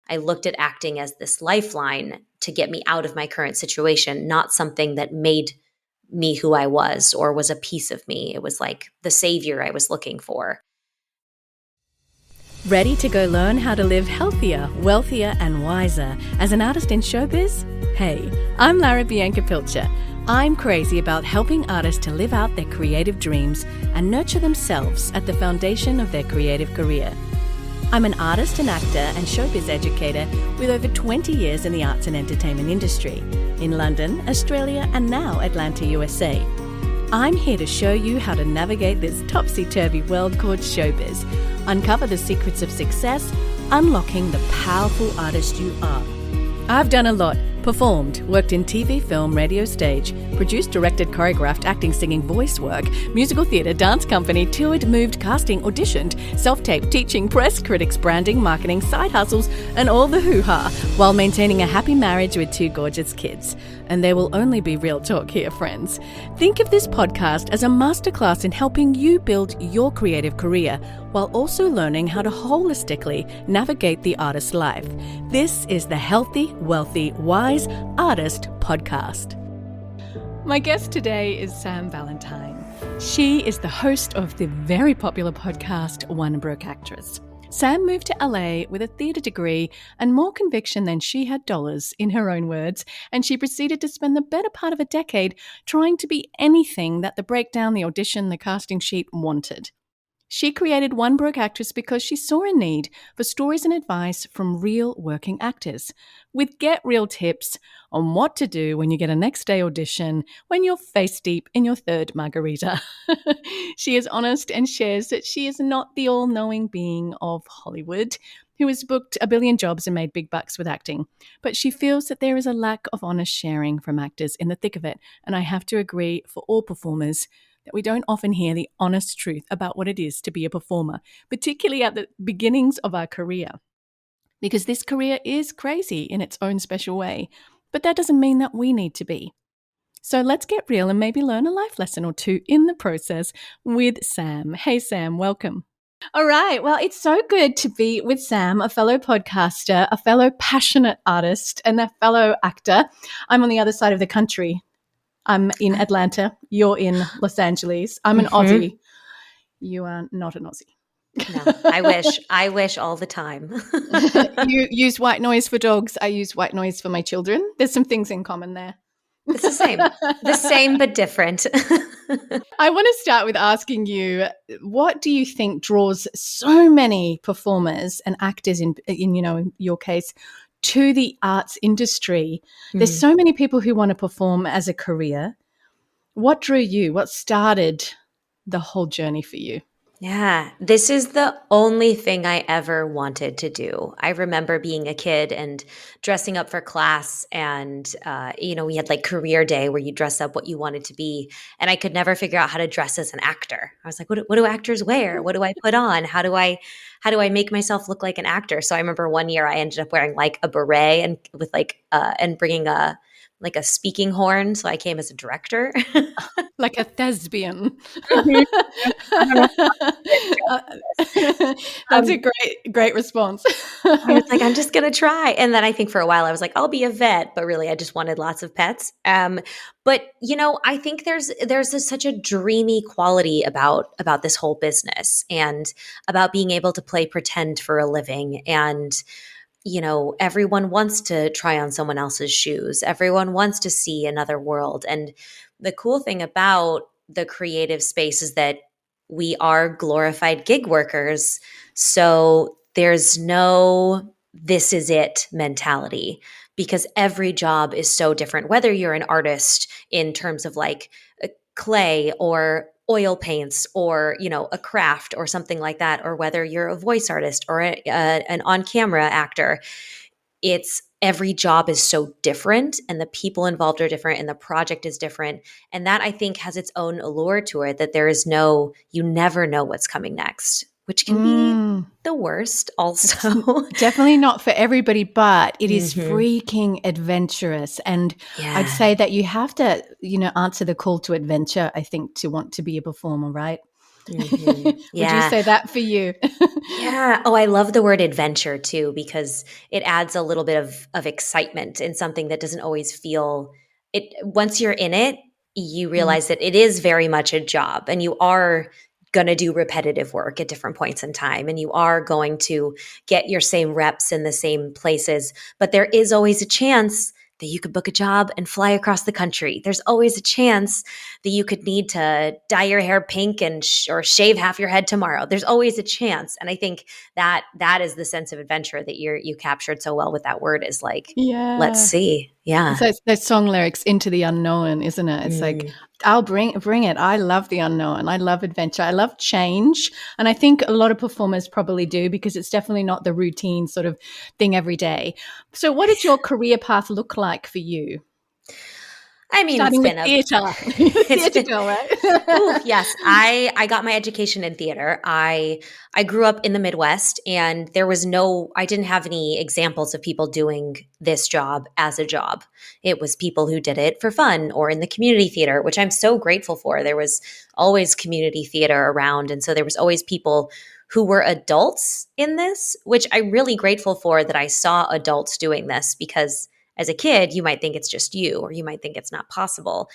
I looked at acting as this lifeline to get me out of my current situation, not something that made me who I was or was a piece of me. It was like the savior I was looking for. Ready to go learn how to live healthier, wealthier, and wiser as an artist in showbiz? Hey, I'm Lara Bianca Pilcher. I'm crazy about helping artists to live out their creative dreams and nurture themselves at the foundation of their creative career. I'm an artist and actor and showbiz educator with over 20 years in the arts and entertainment industry in London, Australia, and now Atlanta, USA. I'm here to show you how to navigate this topsy-turvy world called showbiz, uncover the secrets of success, unlocking the powerful artist you are. I've done a lot. Performed, worked in TV, film, radio, stage, produced, directed, choreographed, acting, singing, voice work, musical theatre, dance company, toured, moved, casting, auditioned, self-tape, teaching, press, critics, branding, marketing, side hustles, and all the hoo-ha, while maintaining a happy marriage with 2 gorgeous kids. And there will only be real talk here, friends. Think of this podcast as a masterclass in helping you build your creative career while also learning how to holistically navigate the artist's life. This is the Healthy, Wealthy, Wise Artist Podcast. My guest today is Sam Valentine. She is the host of the very popular podcast, One Broke Actress. Sam moved to LA with a theatre degree and more conviction than she had dollars, in her own words, and she proceeded to spend the better part of a decade trying to be anything that the breakdown, the audition, the casting sheet wanted. She created One Broke Actress because she saw a need for stories and advice from real working actors, with get real tips on what to do when you get a next day audition, when you're face deep in your 3rd margarita. She is honest and shares that she is not the all-knowing being of Hollywood who has booked a billion jobs and made big bucks with acting, but she feels that there is a lack of honest sharing from actors in the thick of it, and I have to agree for all performers that we don't often hear the honest truth about what it is to be a performer, particularly at the beginnings of our career. Because this career is crazy in its own special way, but that doesn't mean that we need to be. So let's get real and maybe learn a life lesson or two in the process with Sam. Hey, Sam, welcome. All right. Well, it's so good to be with Sam, a fellow podcaster, a fellow passionate artist, and a fellow actor. I'm on the other side of the country. I'm in Atlanta. You're in Los Angeles. I'm an Aussie. You are not an Aussie. No, I wish all the time. You use white noise for dogs. I use white noise for my children. There's some things in common there. It's the same but different. I want to start with asking you, what do you think draws so many performers and actors in your case, to the arts industry? There's so many people who want to perform as a career. What drew you? What started the whole journey for you? Yeah, this is the only thing I ever wanted to do. I remember being a kid and dressing up for class, and we had like career day where you dress up what you wanted to be, and I could never figure out how to dress as an actor. I was like, what do actors wear? What do I put on? How do I make myself look like an actor? So I remember one year I ended up wearing like a beret and with and bringing a speaking horn. So I came as a director. Like a thespian. That's a great response. I was like, I'm just going to try. And then I think for a while I was like, I'll be a vet, but really I just wanted lots of pets. But I think there's such a dreamy quality about this whole business and about being able to play pretend for a living. And everyone wants to try on someone else's shoes. Everyone wants to see another world. And the cool thing about the creative space is that we are glorified gig workers. So there's no this is it mentality, because every job is so different, whether you're an artist in terms of like clay or oil paints or, a craft or something like that, or whether you're a voice artist or an on-camera actor. It's every job is so different, and the people involved are different, and the project is different. And that, I think, has its own allure to it, that you never know what's coming next, which can be the worst also. Definitely not for everybody, but it is freaking adventurous. And I'd say that you have to, answer the call to adventure, I think, to want to be a performer, right? Would you Yeah. say that for you? Yeah. Oh, I love the word adventure too, because it adds a little bit of excitement in something that doesn't always feel it. Once you're in it, you Mm. realize that it is very much a job and you are going to do repetitive work at different points in time and you are going to get your same reps in the same places. But there is always a chance that you could book a job and fly across the country. There's always a chance that you could need to dye your hair pink and or shave half your head tomorrow. There's always a chance, and I think that that is the sense of adventure that you captured so well with that word. Is like, let's Yeah. see, yeah. So it's those song lyrics, into the unknown, isn't it? It's like, Mm. I'll bring it. I love the unknown. I love adventure. I love change. And I think a lot of performers probably do, because it's definitely not the routine sort of thing every day. So what did your career path look like for you? I mean, it's Starting with been a theater. You're a it's theater been girl, right? Ooh, yes. I got my education in theater. I grew up in the Midwest and there was no I didn't have any examples of people doing this job as a job. It was people who did it for fun or in the community theater, which I'm so grateful for. There was always community theater around and so there was always people who were adults in this, which I'm really grateful for that I saw adults doing this because as a kid, you might think it's just you or you might think it's not possible,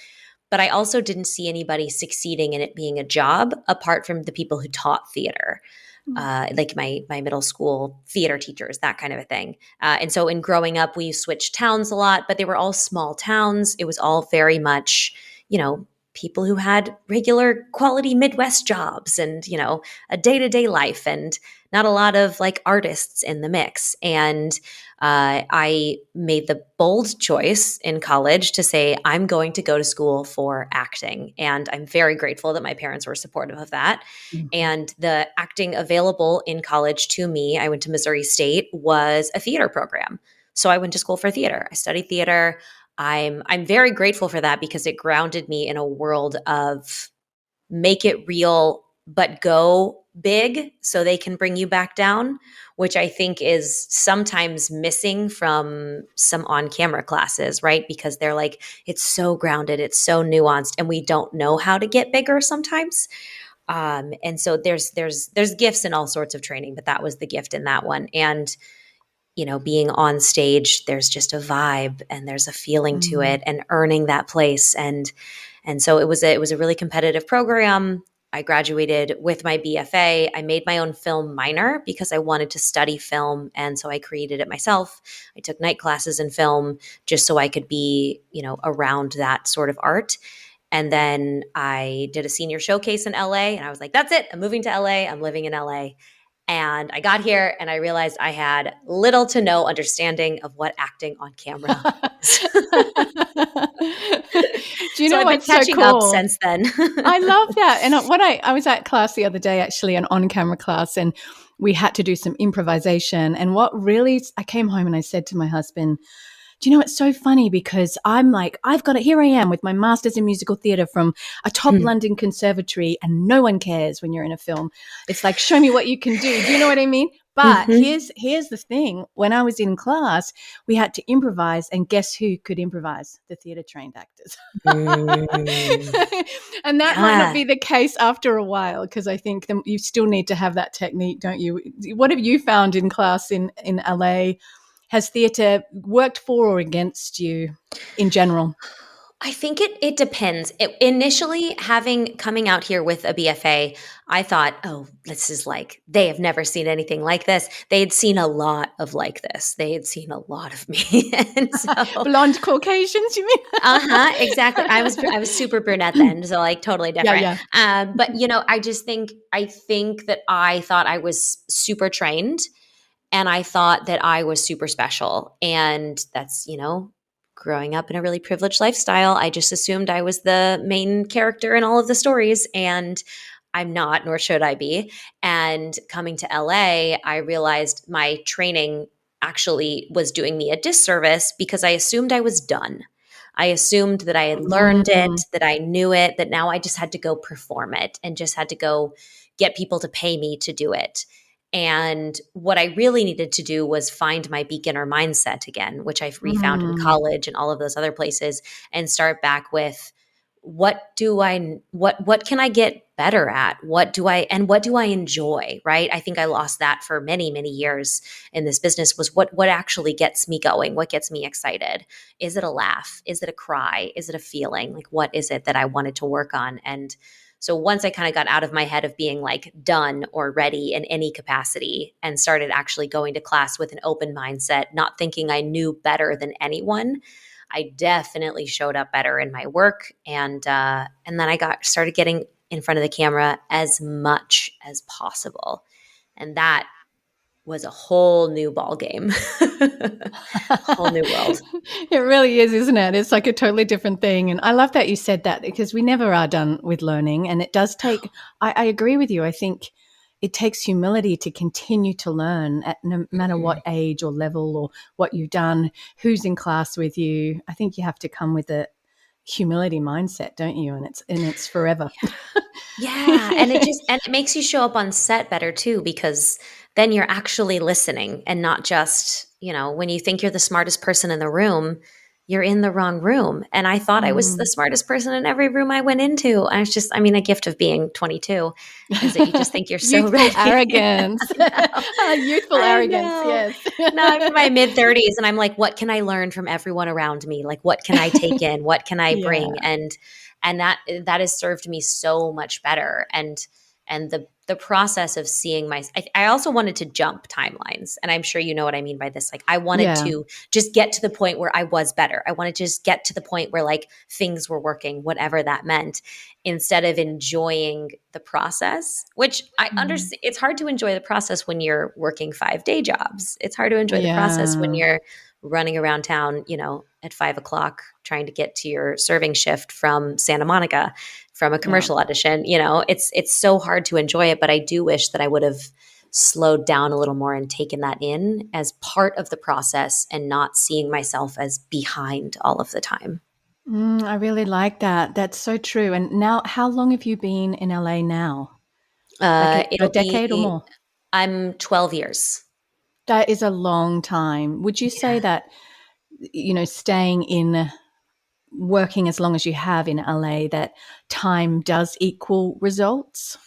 but I also didn't see anybody succeeding in it being a job apart from the people who taught theater, like my middle school theater teachers, that kind of a thing. And so in growing up, we switched towns a lot, but they were all small towns. It was all very much, people who had regular quality Midwest jobs and, a day to day life and not a lot of like artists in the mix. And I made the bold choice in college to say, I'm going to go to school for acting. And I'm very grateful that my parents were supportive of that. Mhm. And the acting available in college to me, I went to Missouri State, was a theater program. So I went to school for theater. I studied theater. I'm very grateful for that because it grounded me in a world of make it real, but go big so they can bring you back down, which I think is sometimes missing from some on camera classes, right? Because they're like, it's so grounded, it's so nuanced, and we don't know how to get bigger sometimes. And so there's gifts in all sorts of training, but that was the gift in that one. And being on stage, there's just a vibe and there's a feeling to Mm. it and earning that place. And so it was a really competitive program. I graduated with my BFA. I made my own film minor because I wanted to study film. And so I created it myself. I took night classes in film just so I could be, around that sort of art. And then I did a senior showcase in LA and I was like, that's it. I'm moving to LA. I'm living in LA. And I got here and I realized I had little to no understanding of what acting on camera was. Do you So know I've been what's so catching up cool? since then. I love that. And when I was at class the other day, actually, an on camera class, and we had to do some improvisation. And what really, I came home and I said to my husband, do you know, it's so funny because I'm like, I've got it. Here I am with my master's in musical theatre from a top London conservatory, and no one cares when you're in a film. It's like, show me what you can do. Do you know what I mean? But Mhm. here's the thing. When I was in class, we had to improvise, and guess who could improvise? The theatre trained actors. Mm. And that might not Yeah. be the case after a while, because I think you still need to have that technique, don't you? What have you found in class in LA? Has theatre worked for or against you in general? I think it depends. Initially, having coming out here with a BFA, I thought, oh, this is like they have never seen anything like this. They had seen a lot of like this. They had seen a lot of me, and so Blonde Caucasians, you uh-huh, exactly. I was super brunette mean? then, so like totally Yeah, different. yeah. But I think that I thought I was super trained and I thought that I was super special. And that's, growing up in a really privileged lifestyle, I just assumed I was the main character in all of the stories. And I'm not, nor should I be. And coming to LA, I realized my training actually was doing me a disservice because I assumed I was done. I assumed that I had learned Mm. it, that I knew it, that now I just had to go perform it and just had to go get people to pay me to do it. And what I really needed to do was find my beginner mindset again, which I've refound in Mm. college and all of those other places, and start back with what can I get better at? What do I enjoy, right? I think I lost that for many, many years in this business was what actually gets me going? What gets me excited? Is it a laugh? Is it a cry? Is it a feeling? Like what is it that I wanted to work on? And so once I kind of got out of my head of being like done or ready in any capacity and started actually going to class with an open mindset, not thinking I knew better than anyone, I definitely showed up better in my work, and then I got started getting in front of the camera as much as possible, and that was a whole new ball game, whole new world. It really is, isn't it? It's like a totally different thing. And I love that you said that because we never are done with learning. And it does take, I agree with you. I think it takes humility to continue to learn at no matter what age or level or what you've done, who's in class with you. I think you have to come with a humility mindset, don't you? And it's forever. Yeah, and it makes you show up on set better too because then you're actually listening and not just, when you think you're the smartest person in the room, you're in the wrong room. And I thought I was the Mm. smartest person in every room I went into. I was just, I mean, a gift of being 22 is that you just think you're so Youthful ready. arrogance. I know. Youthful I arrogance, know. yes. Now I'm in my mid 30s and I'm like, what can I learn from everyone around me? Like, what can I take in? What can I bring? Yeah. And that has served me so much better. And the process of seeing I also wanted to jump timelines. And I'm sure you know what I mean by this. Like I wanted Yeah. to just get to the point where I was better. I wanted to just get to the point where like things were working, whatever that meant, instead of enjoying the process, which I Mm. understand. It's hard to enjoy the process when you're working 5-day jobs. It's hard to enjoy the process when Yeah. you're running around town, at 5 o'clock trying to get to your serving shift from Santa Monica from a Yeah. commercial audition. It's so hard to enjoy it, but I do wish that I would have slowed down a little more and taken that in as part of the process and not seeing myself as behind all of the time. I really like that. That's so true. And now, how long have you been in LA now? Like a It'll decade or be more? I'm 12 years. That is a long time. Would you say Yeah. that, staying in working as long as you have in LA, that time does equal results?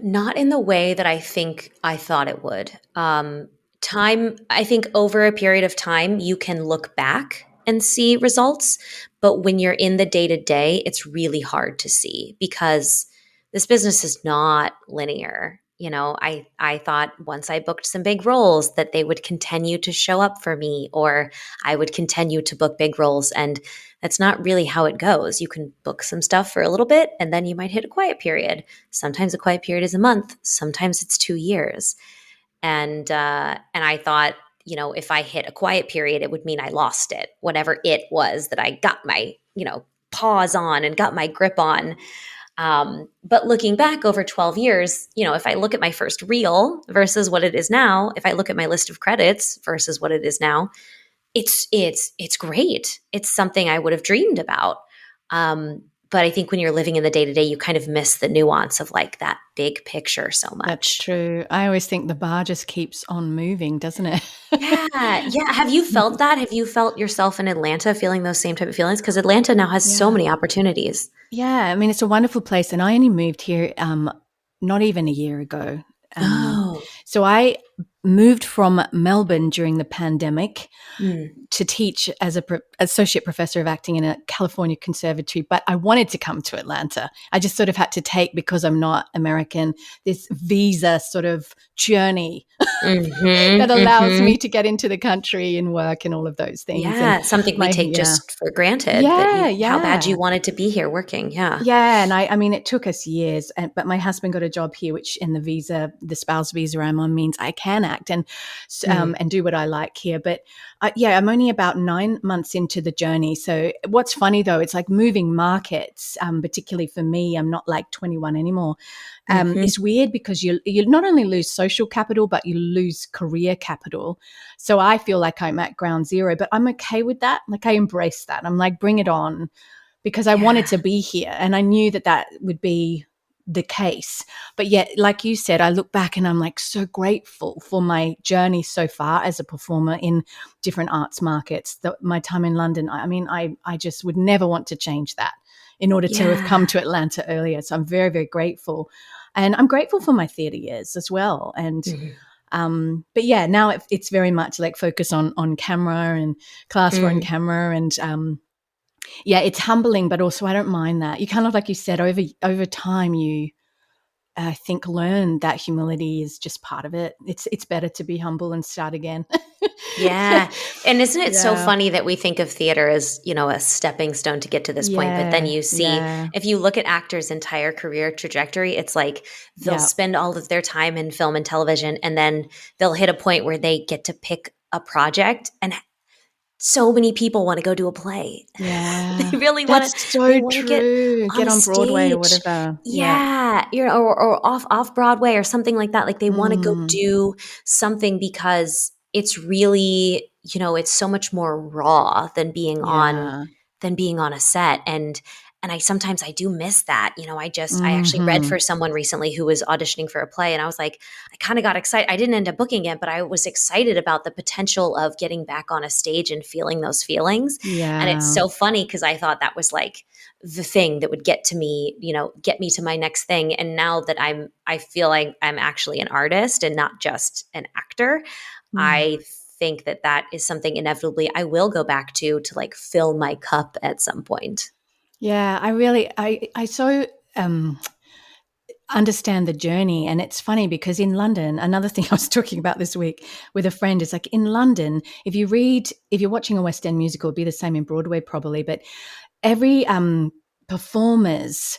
Not in the way that I think I thought it would. Time, I think over a period of time, you can look back and see results. But when you're in the day to day, it's really hard to see because this business is not linear. I thought once I booked some big roles that they would continue to show up for me or I would continue to book big roles. And that's not really how it goes. You can book some stuff for a little bit and then you might hit a quiet period. Sometimes a quiet period is a month, sometimes it's 2 years. And I thought, if I hit a quiet period, it would mean I lost it, whatever it was that I got my, pause on and got my grip on. But looking back over 12 years, if I look at my first reel versus what it is now, if I look at my list of credits versus what it is now, it's great. It's something I would have dreamed about. But I think when you're living in the day to day, you kind of miss the nuance of like that big picture so That's much. true. I always think the bar just keeps on moving, doesn't it? Yeah, yeah. Have you felt that? Have you felt yourself in Atlanta feeling those same type of feelings? Because Atlanta now has so Yeah. many opportunities. Yeah, I mean, it's a wonderful place, and I only moved here not even a year ago. Um, Oh, so I moved from Melbourne during the pandemic mm, to teach as a associate professor of acting in a California conservatory, but I wanted to come to Atlanta. I just sort of had to take, because I'm not American, this visa sort of journey that mm-hmm, allows mm-hmm. me to get into the country and work and all of those things. And Yeah, something we take yeah, just for granted that yeah, how bad yeah. you wanted to be here working. Yeah. Yeah, and I mean, it took us years, but my husband got a job here, which in the spouse visa I'm on means I can act Mm, and do what I like here. But yeah, I'm only about 9 months into the journey. So what's funny though, it's like moving markets, particularly for me. I'm not like 21 anymore. mm-hmm. It's weird because you not only lose social capital, but you lose career capital. So I feel like I'm at ground zero, but I'm okay with that. Like I embrace that. I'm like, bring it on because I wanted Yeah. to be here and I knew that that would be the case. But yet, like you said, I look back and I'm like so grateful for my journey so far as a performer in different arts markets. My time in London, I mean, I just would never want to change that. in order to have come Yeah. to Atlanta earlier. So I'm very, very grateful. And I'm grateful for my theatre years as well. And Mhm. but yeah, now it's very much like focus on camera and class on Mm. camera, and yeah, it's humbling, but also I don't mind that. You kind of, like you said, over time, you I think learn that humility is just part of it. It's better to be humble and start again. Yeah. And isn't it so Yeah, funny that we think of theater as, a stepping stone to get to this point, but then yeah, you see, yeah, if you look at actors' entire career trajectory, it's like they'll yeah. spend all of their time in film and television, and then they'll hit a point where they get to pick a project, and so many people want to go do a play. Yeah, They really want that's to they so want to get true. on Get a on Broadway or stage. whatever. Yeah. Yeah, or off Broadway or something like that. Like they want to go Mm, do something because it's really, it's so much more raw yeah. than being on a set. And I sometimes I do miss that. I actually read Mhm. for someone recently who was auditioning for a play, and I was like, I kind of got excited. I didn't end up booking it, but I was excited about the potential of getting back on a stage and feeling those feelings. And it's Yeah. so funny because I thought that was like the thing that would get to me, get me to my next thing. And now that I feel like I'm actually an artist and not just an actor, Mm. I think that that is something inevitably I will go back to like fill my cup at some point. Yeah, I so understand the journey. And it's funny because in London, another thing I was talking about this week with a friend is like in London, if you're watching a West End musical, it'd be the same in Broadway probably, but every performer's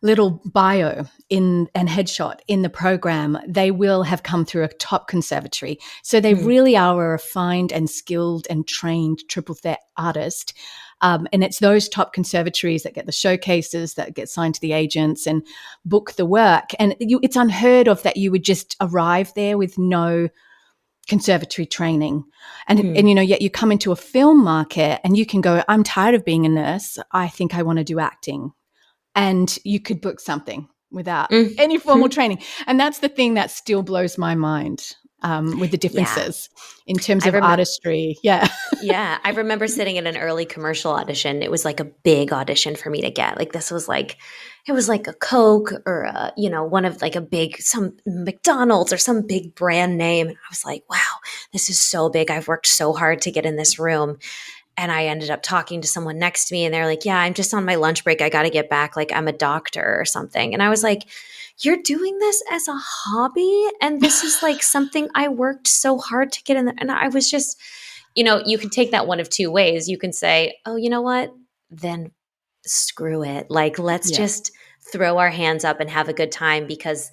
little bio in and headshot in the program, they will have come through a top conservatory. So they Mm, really are a refined and skilled and trained triple threat artist. And it's those top conservatories that get the showcases, that get signed to the agents and book the work. And it's unheard of that you would just arrive there with no conservatory training. And mm, yet you come into a film market and you can go, I'm tired of being a nurse. I think I want to do acting. And you could book something without mm, any formal mm. training. And that's the thing that still blows my mind, with the Yeah. differences in terms I of remember artistry. Yeah. Yeah, I remember sitting in an early commercial audition. It was like a big audition for me to get. Like this was like it was like a Coke or one of like a big some McDonald's or some big brand name. And I was like, wow, this is so big. I've worked so hard to get in this room. And I ended up talking to someone next to me and they're like, yeah, I'm just on my lunch break. I got to get back. Like I'm a doctor or something. And I was like, you're doing this as a hobby? And this is like something I worked so hard to get in there. And I was just, you can take that one of two ways. You can say, oh, you know what? Then screw it. Like, let's Yeah. just throw our hands up and have a good time because,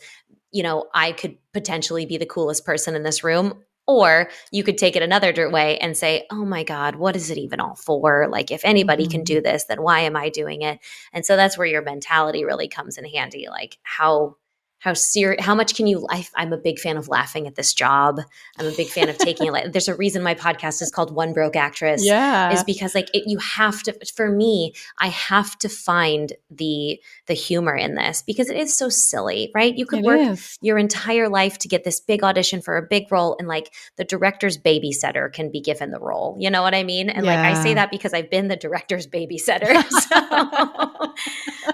I could potentially be the coolest person in this room. Or you could take it another way and say, oh my God, what is it even all for? Like, if anybody can Mhm. do this, then why am I doing it? And so that's where your mentality really comes in handy. Like, how much can you I'm a big fan of laughing at this job. I'm a big fan of taking it. There's a reason my podcast is called One Broke Actress, is Yeah, because like you have to, for me, I have to find the humor in this because it is so silly, right? You could it work is. your entire life to get this big audition for a big role, and like the director's babysitter can be given the role. You know what I mean? And like I say Yeah. that because I've been the director's babysitter.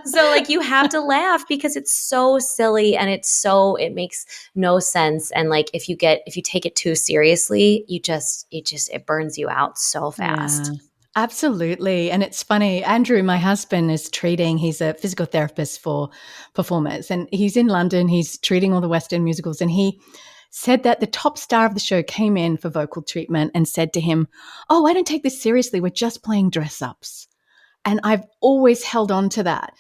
So like you have to laugh because it's so silly and it makes no sense. And like if you take it too seriously, it burns you out so Yeah, fast. absolutely. And it's funny, Andrew, my husband, he's a physical therapist for performers, and he's in London. He's treating all the West End musicals. And he said that the top star of the show came in for vocal treatment and said to him, "Oh, I don't take this seriously. We're just playing dress ups." And I've always held on to that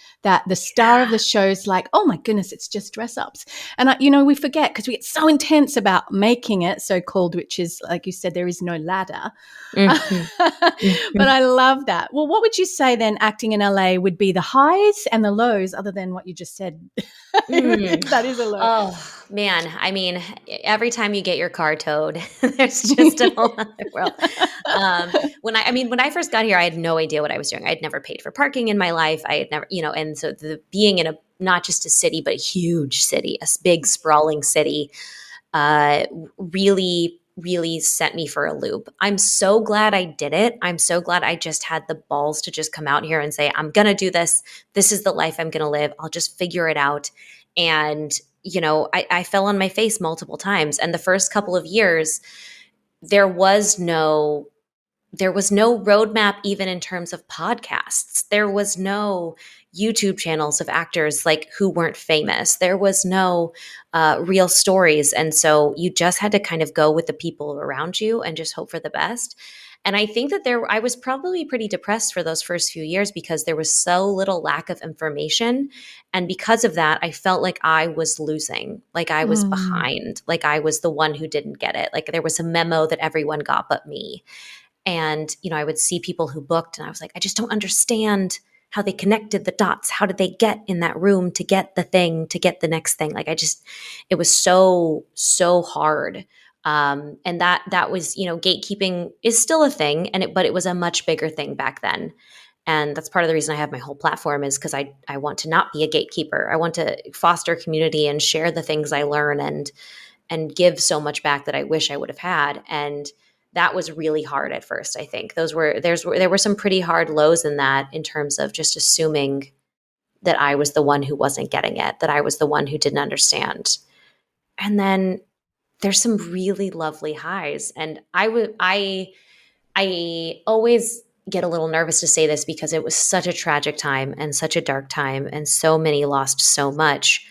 the star of the show is like, oh my goodness, it's just dress ups. And, we forget because we get so intense about making it so called, which is, like you said, there is no ladder. Mhm. But Mhm. I love that. Well, what would you say then acting in LA would be the highs and the lows, other than what you just said? Mm. If that is a low. Oh man, I mean, every time you get your car towed, there's just a whole other world. When I first got here, I had no idea what I was doing. I had never paid for parking in my life. I had never, and so being in a not just a city but a huge city, big sprawling city, really. really sent me for a loop. I'm so glad I did it. I'm so glad I just had the balls to just come out here and say, I'm going to do this. This is the life I'm going to live. I'll just figure it out. And, I fell on my face multiple times. And the first couple of years, there was no roadmap even in terms of podcasts. There was no YouTube channels of actors like who weren't famous. There was no real stories. And so you just had to kind of go with the people around you and just hope for the best. And I think that I was probably pretty depressed for those first few years because there was so little lack of information. And because of that, I felt like I was losing, like I was Mm. behind, like I was the one who didn't get it. Like there was a memo that everyone got but me. And, I would see people who booked and I was like, I just don't understand how they connected the dots. How did they get in that room to get the thing, to get the next thing? It was so, so hard. And that was, gatekeeping is still a thing but it was a much bigger thing back then. And that's part of the reason I have my whole platform is because I want to not be a gatekeeper. I want to foster community and share the things I learn and give so much back that I wish I would have had. And that was really hard at first. I think there were some pretty hard lows in that in terms of just assuming that I was the one who wasn't getting it, that I was the one who didn't understand. And then there's some really lovely highs. And I always get a little nervous to say this because it was such a tragic time and such a dark time and so many lost so much.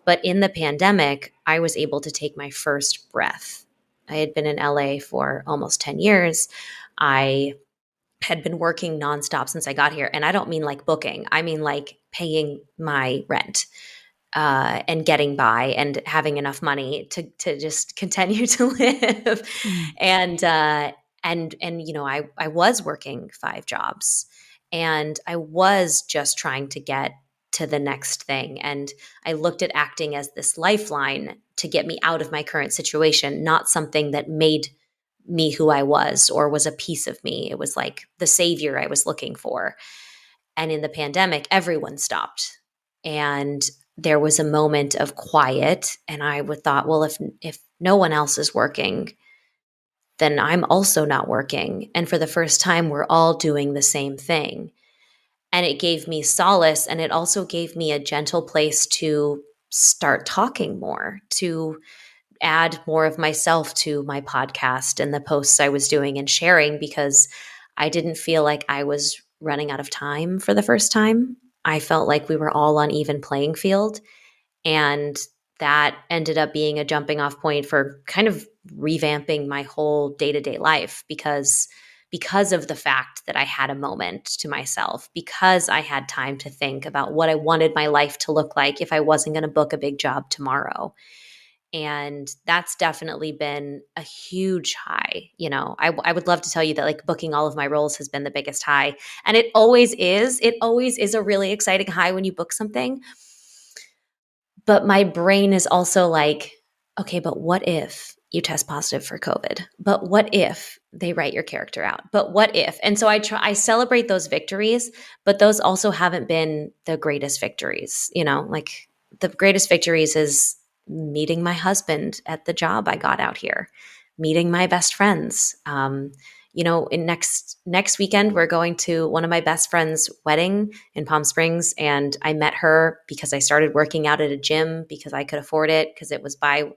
But in the pandemic, I was able to take my first breath. I had been in LA for almost 10 years. I had been working nonstop since I got here. And I don't mean like booking, I mean like paying my rent and getting by and having enough money to just continue to live. Mm. And I was working 5 jobs and I was just trying to get to the next thing. And I looked at acting as this lifeline to get me out of my current situation, not something that made me who I was or was a piece of me. It was like the savior I was looking for. And in the pandemic, everyone stopped. And there was a moment of quiet. And I would thought, well, if no one else is working, then I'm also not working. And for the first time, we're all doing the same thing. And it gave me solace. And it also gave me a gentle place to start talking more, to add more of myself to my podcast and the posts I was doing and sharing because I didn't feel like I was running out of time for the first time. I felt like we were all on even playing field. And that ended up being a jumping off point for kind of revamping my whole day-to-day life because of the fact that I had a moment to myself, because I had time to think about what I wanted my life to look like if I wasn't going to book a big job tomorrow. And that's definitely been a huge high. I would love to tell you that like booking all of my roles has been the biggest high. And it always is. It always is a really exciting high when you book something. But my brain is also like, okay, but what if you test positive for COVID? But what if they write your character out? But what if? And so I celebrate those victories, but those also haven't been the greatest victories. Like the greatest victories is meeting my husband at the job I got out here, meeting my best friends. In next weekend, we're going to one of my best friends' wedding in Palm Springs. And I met her because I started working out at a gym because I could afford it because it was by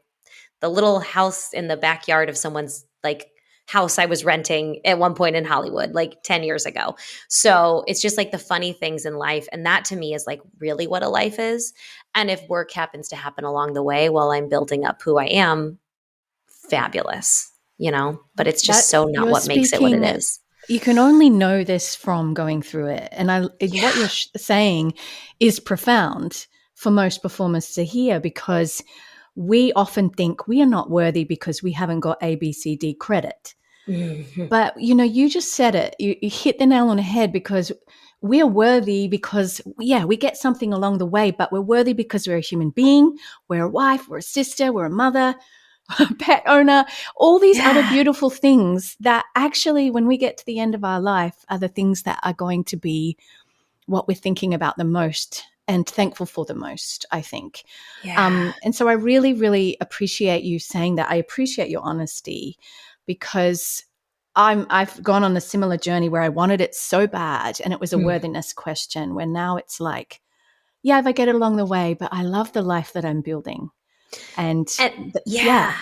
the little house in the backyard of someone's like house I was renting at one point in Hollywood, like 10 years ago. So it's just like the funny things in life. And that to me is like really what a life is. And if work happens to happen along the way while I'm building up who I am, fabulous, but it's just That so not you're what makes it what it speaking, is. you can only know this from going through it. And what Yeah. you're saying is profound for most performers to hear because we often think we are not worthy because we haven't got A, B, C, D credit. Mhm. But, you just said it. You hit the nail on the head because we are worthy because, we get something along the way, but we're worthy because we're a human being, we're a wife, we're a sister, we're a mother, a pet owner, all these other Yeah. beautiful things that actually, when we get to the end of our life, are the things that are going to be what we're thinking about the most and thankful for the most, I think. Yeah. And so I really, really appreciate you saying that. I appreciate your honesty, because I've gone on a similar journey where I wanted it so bad, and it was a Mm. worthiness question, where now it's like, yeah, if I get it along the way, but I love the life that I'm building. And And yeah, yeah.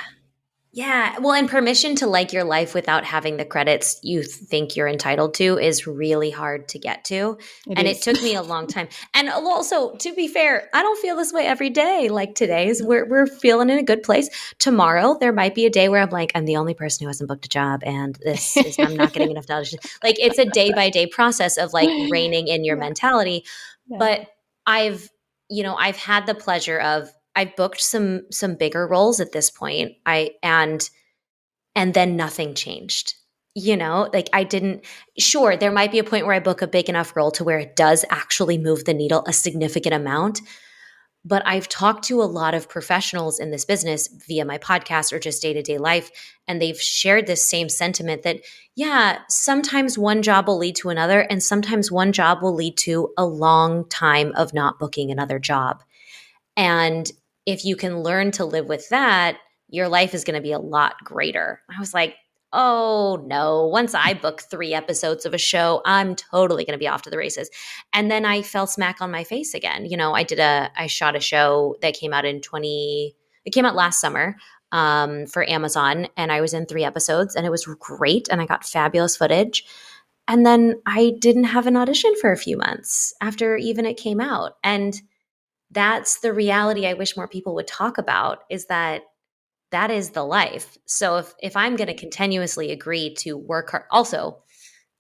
Yeah. Well, and permission to like your life without having the credits you think you're entitled to is really hard to get to. it And it is. took me a long time. And also, to be fair, I don't feel this way every day. Like today's, we're feeling in a good place. Tomorrow, there might be a day where I'm like, I'm the only person who hasn't booked a job, and I'm not getting enough dollars. Like it's a day by day process of like reining in your Yeah. mentality. Yeah. But I've, I've had the pleasure of I've booked some bigger roles at this point. And then nothing changed. Like I didn't sure, there might be a point where I book a big enough role to where it does actually move the needle a significant amount. But I've talked to a lot of professionals in this business via my podcast or just day to day life. And they've shared this same sentiment that, yeah, sometimes one job will lead to another, and sometimes one job will lead to a long time of not booking another job. And if you can learn to live with that, your life is going to be a lot greater. I was like, oh no, once I book 3 episodes of a show, I'm totally going to be off to the races. And then I fell smack on my face again. I shot a show that it came out last summer for Amazon, and I was in 3 episodes, and it was great. And I got fabulous footage. And then I didn't have an audition for a few months after even it came out. And that's the reality I wish more people would talk about, is that that is the life. So if I'm going to continuously agree to work hard, also,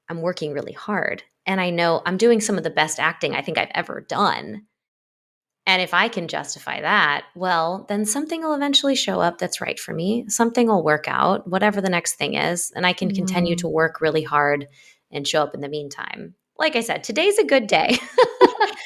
I'm working really hard, and I know I'm doing some of the best acting I think I've ever done. And if I can justify that, well, then something will eventually show up that's right for me. Something will work out, whatever the next thing is, and I can continue Mm, to work really hard and show up in the meantime. Like I said, today's a good day.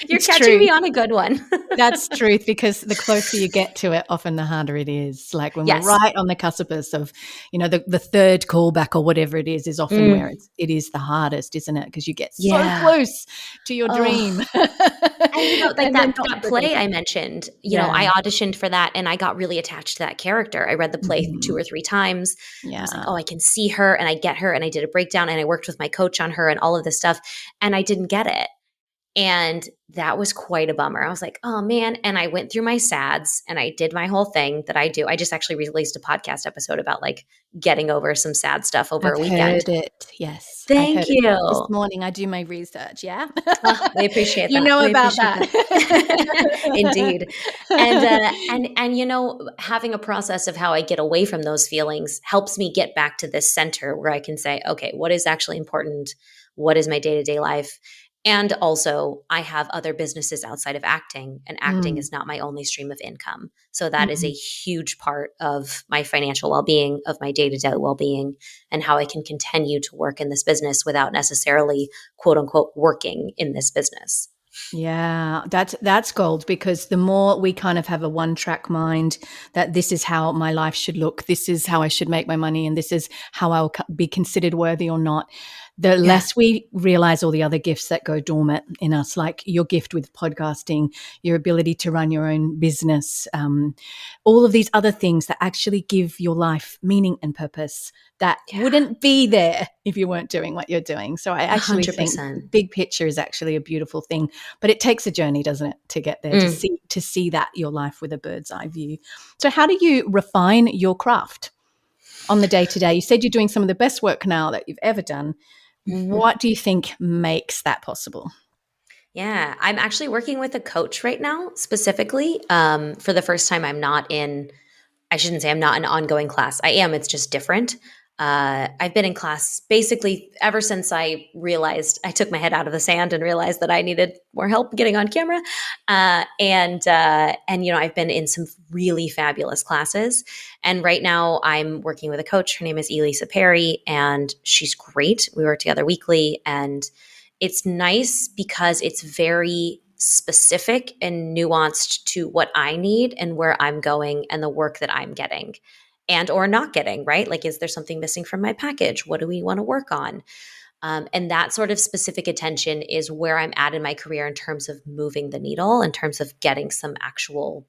You're it's catching true. me on a good one. That's truth, because the closer you get to it, often the harder it is. Like when we're Yes. right on the precipice of, the third callback or whatever it is often where Mm, it is the hardest, isn't it? Because you get so yeah. close to your Oh, dream, and like and then that not that so good. play I mentioned, Yeah. I auditioned for that and I got really attached to that character. I read the play 2 Mhm. or 3 times. I was like, Yeah. "Oh, I can see her and I get her," and I did a breakdown and I worked with my coach on her and all of this stuff, and I didn't get it. And that was quite a bummer. I was like, "Oh, man," and I went through my SADs and I did my whole thing that I do. I just actually released a podcast episode about, like, getting over some sad stuff over I've a weekend. heard it. Yes, I've Thank heard it. This you. morning I do my research, yeah? Oh, we appreciate You that. know We about appreciate that. that. Indeed. And having a process of how I get away from those feelings helps me get back to this center where I can say, okay, what is actually important? What is my day-to-day life? And also, I have other businesses outside of acting, and acting Mm, is not my only stream of income. So that is a mm. huge part of my financial well-being, of my day-to-day well-being, and how I can continue to work in this business without necessarily quote unquote working in this business. Yeah, that's gold, because the more we kind of have a one-track mind that this is how my life should look, this is how I should make my money, and this is how I'll be considered worthy or not, the Yeah. less we realize all the other gifts that go dormant in us, like your gift with podcasting, your ability to run your own business, all of these other things that actually give your life meaning and purpose that Yeah. wouldn't be there if you weren't doing what you're doing. So I actually think the 100%. big picture is actually a beautiful thing, but it takes a journey, doesn't it, to get there, Mm. to see that your life with a bird's eye view. So how do you refine your craft on the day to day? You said you're doing some of the best work now that you've ever done. What do you think makes that possible? Yeah, I'm actually working with a coach right now, specifically. For the first time, I shouldn't say I'm not in ongoing class. I am, it's just different. I've been in class basically ever since I realized I took my head out of the sand and realized that I needed more help getting on camera. I've been in some really fabulous classes. And right now I'm working with a coach. Her name is Elisa Perry, and she's great. We work together weekly, and it's nice because it's very specific and nuanced to what I need and where I'm going and the work that I'm getting and or not getting, right? Like, is there something missing from my package? What do we want to work on? And that sort of specific attention is where I'm at in my career in terms of moving the needle, in terms of getting some actual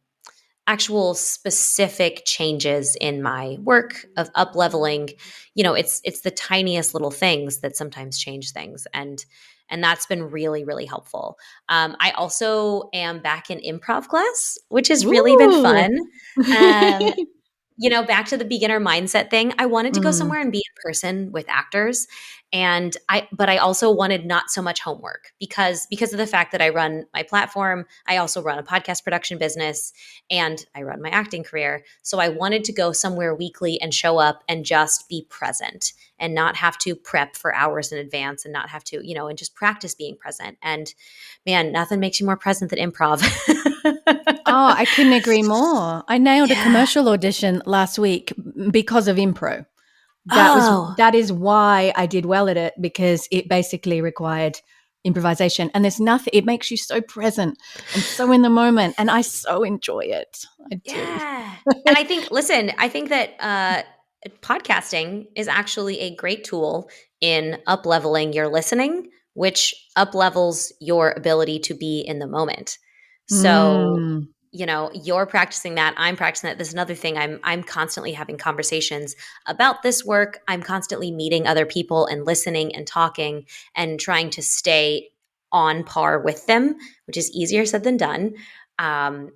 specific changes in my work of up leveling. It's the tiniest little things that sometimes change things, and that's been really, really helpful. I also am back in improv class, which has really been Ooh. fun. um, Back to the beginner mindset thing. I wanted to go Mm. somewhere and be in person with actors. But I also wanted not so much homework because of the fact that I run my platform. I also run a podcast production business and I run my acting career. So I wanted to go somewhere weekly and show up and just be present and not have to prep for hours in advance and not have to, and just practice being present. And man, nothing makes you more present than improv. Oh, I couldn't agree more. I nailed a Yeah. commercial audition last week because of impro. Oh, That is why I did well at it, because it basically required improvisation. And there's nothing, it makes you so present and so in the moment. And I so enjoy it. I do. yeah. And I think that podcasting is actually a great tool in up leveling your listening, which up levels your ability to be in the moment. So, Mm, you're practicing that. I'm practicing that. This is another thing. I'm constantly having conversations about this work. I'm constantly meeting other people and listening and talking and trying to stay on par with them, which is easier said than done.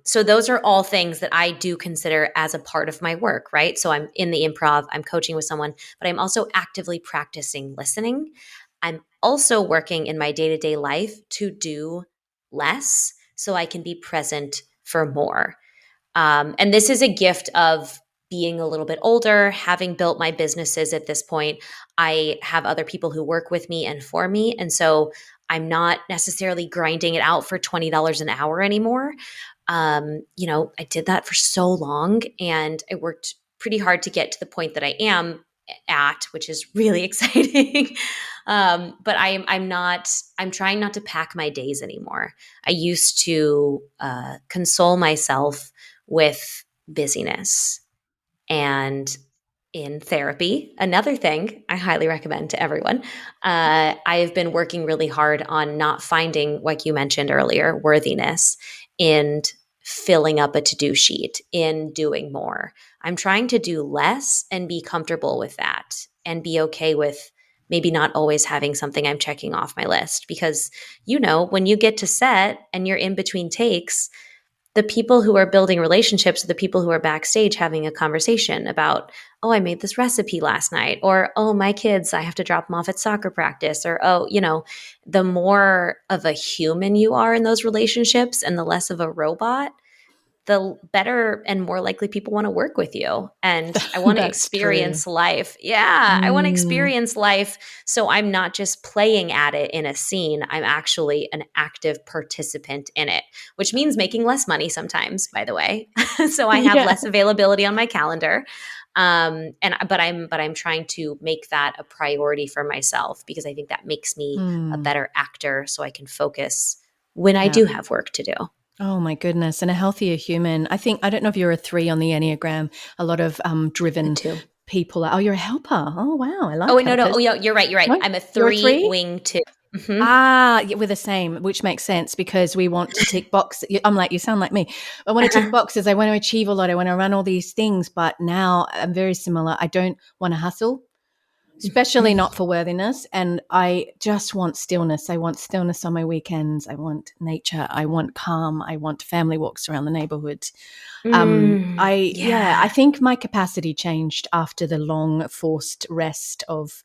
So those are all things that I do consider as a part of my work, right? So I'm in the improv, I'm coaching with someone, but I'm also actively practicing listening. I'm also working in my day to day life to do less so I can be present for more. And this is a gift of being a little bit older, having built my businesses at this point. I have other people who work with me and for me. And so I'm not necessarily grinding it out for $20 an hour anymore. I did that for so long and I worked pretty hard to get to the point that I am at, which is really exciting. But I'm trying not to pack my days anymore. I used to console myself with busyness. And in therapy, another thing I highly recommend to everyone, I have been working really hard on not finding, like you mentioned earlier, worthiness in filling up a to do sheet, in doing more. I'm trying to do less and be comfortable with that and be okay with maybe not always having something I'm checking off my list. Because, when you get to set and you're in between takes, the people who are building relationships are the people who are backstage having a conversation about, oh, I made this recipe last night, or, oh, my kids, I have to drop them off at soccer practice, or, oh, the more of a human you are in those relationships and the less of a robot, the better and more likely people want to work with you. And I want to that's true. experience life. Yeah, I want to Mm, experience life. So I'm not just playing at it in a scene, I'm actually an active participant in it, which means making less money sometimes, by the way. So I have yeah. less availability on my calendar. But I'm trying to make that a priority for myself because I think that makes me a Mm, better actor so I can focus when I yeah. do have work to do. Oh my goodness. And a healthier human. I don't know if you're a 3 on the Enneagram. A lot of A driven two. people are, oh, you're a helper. Oh, wow. I Oh, like wait, no, no. helpers. Oh, yeah, you're right. You're right. No, I'm a you're a three 3? wing two. Hmm. Ah, yeah, we're the same, which makes sense because we want to tick boxes. I'm like, you sound like me. I want to tick boxes. I want to achieve a lot. I want to run all these things. But now I'm very similar. I don't want to hustle, especially not for worthiness. And I just want stillness. I want stillness on my weekends. I want nature. I want calm. I want family walks around the neighborhood. I Yeah. think my capacity changed after the long forced rest of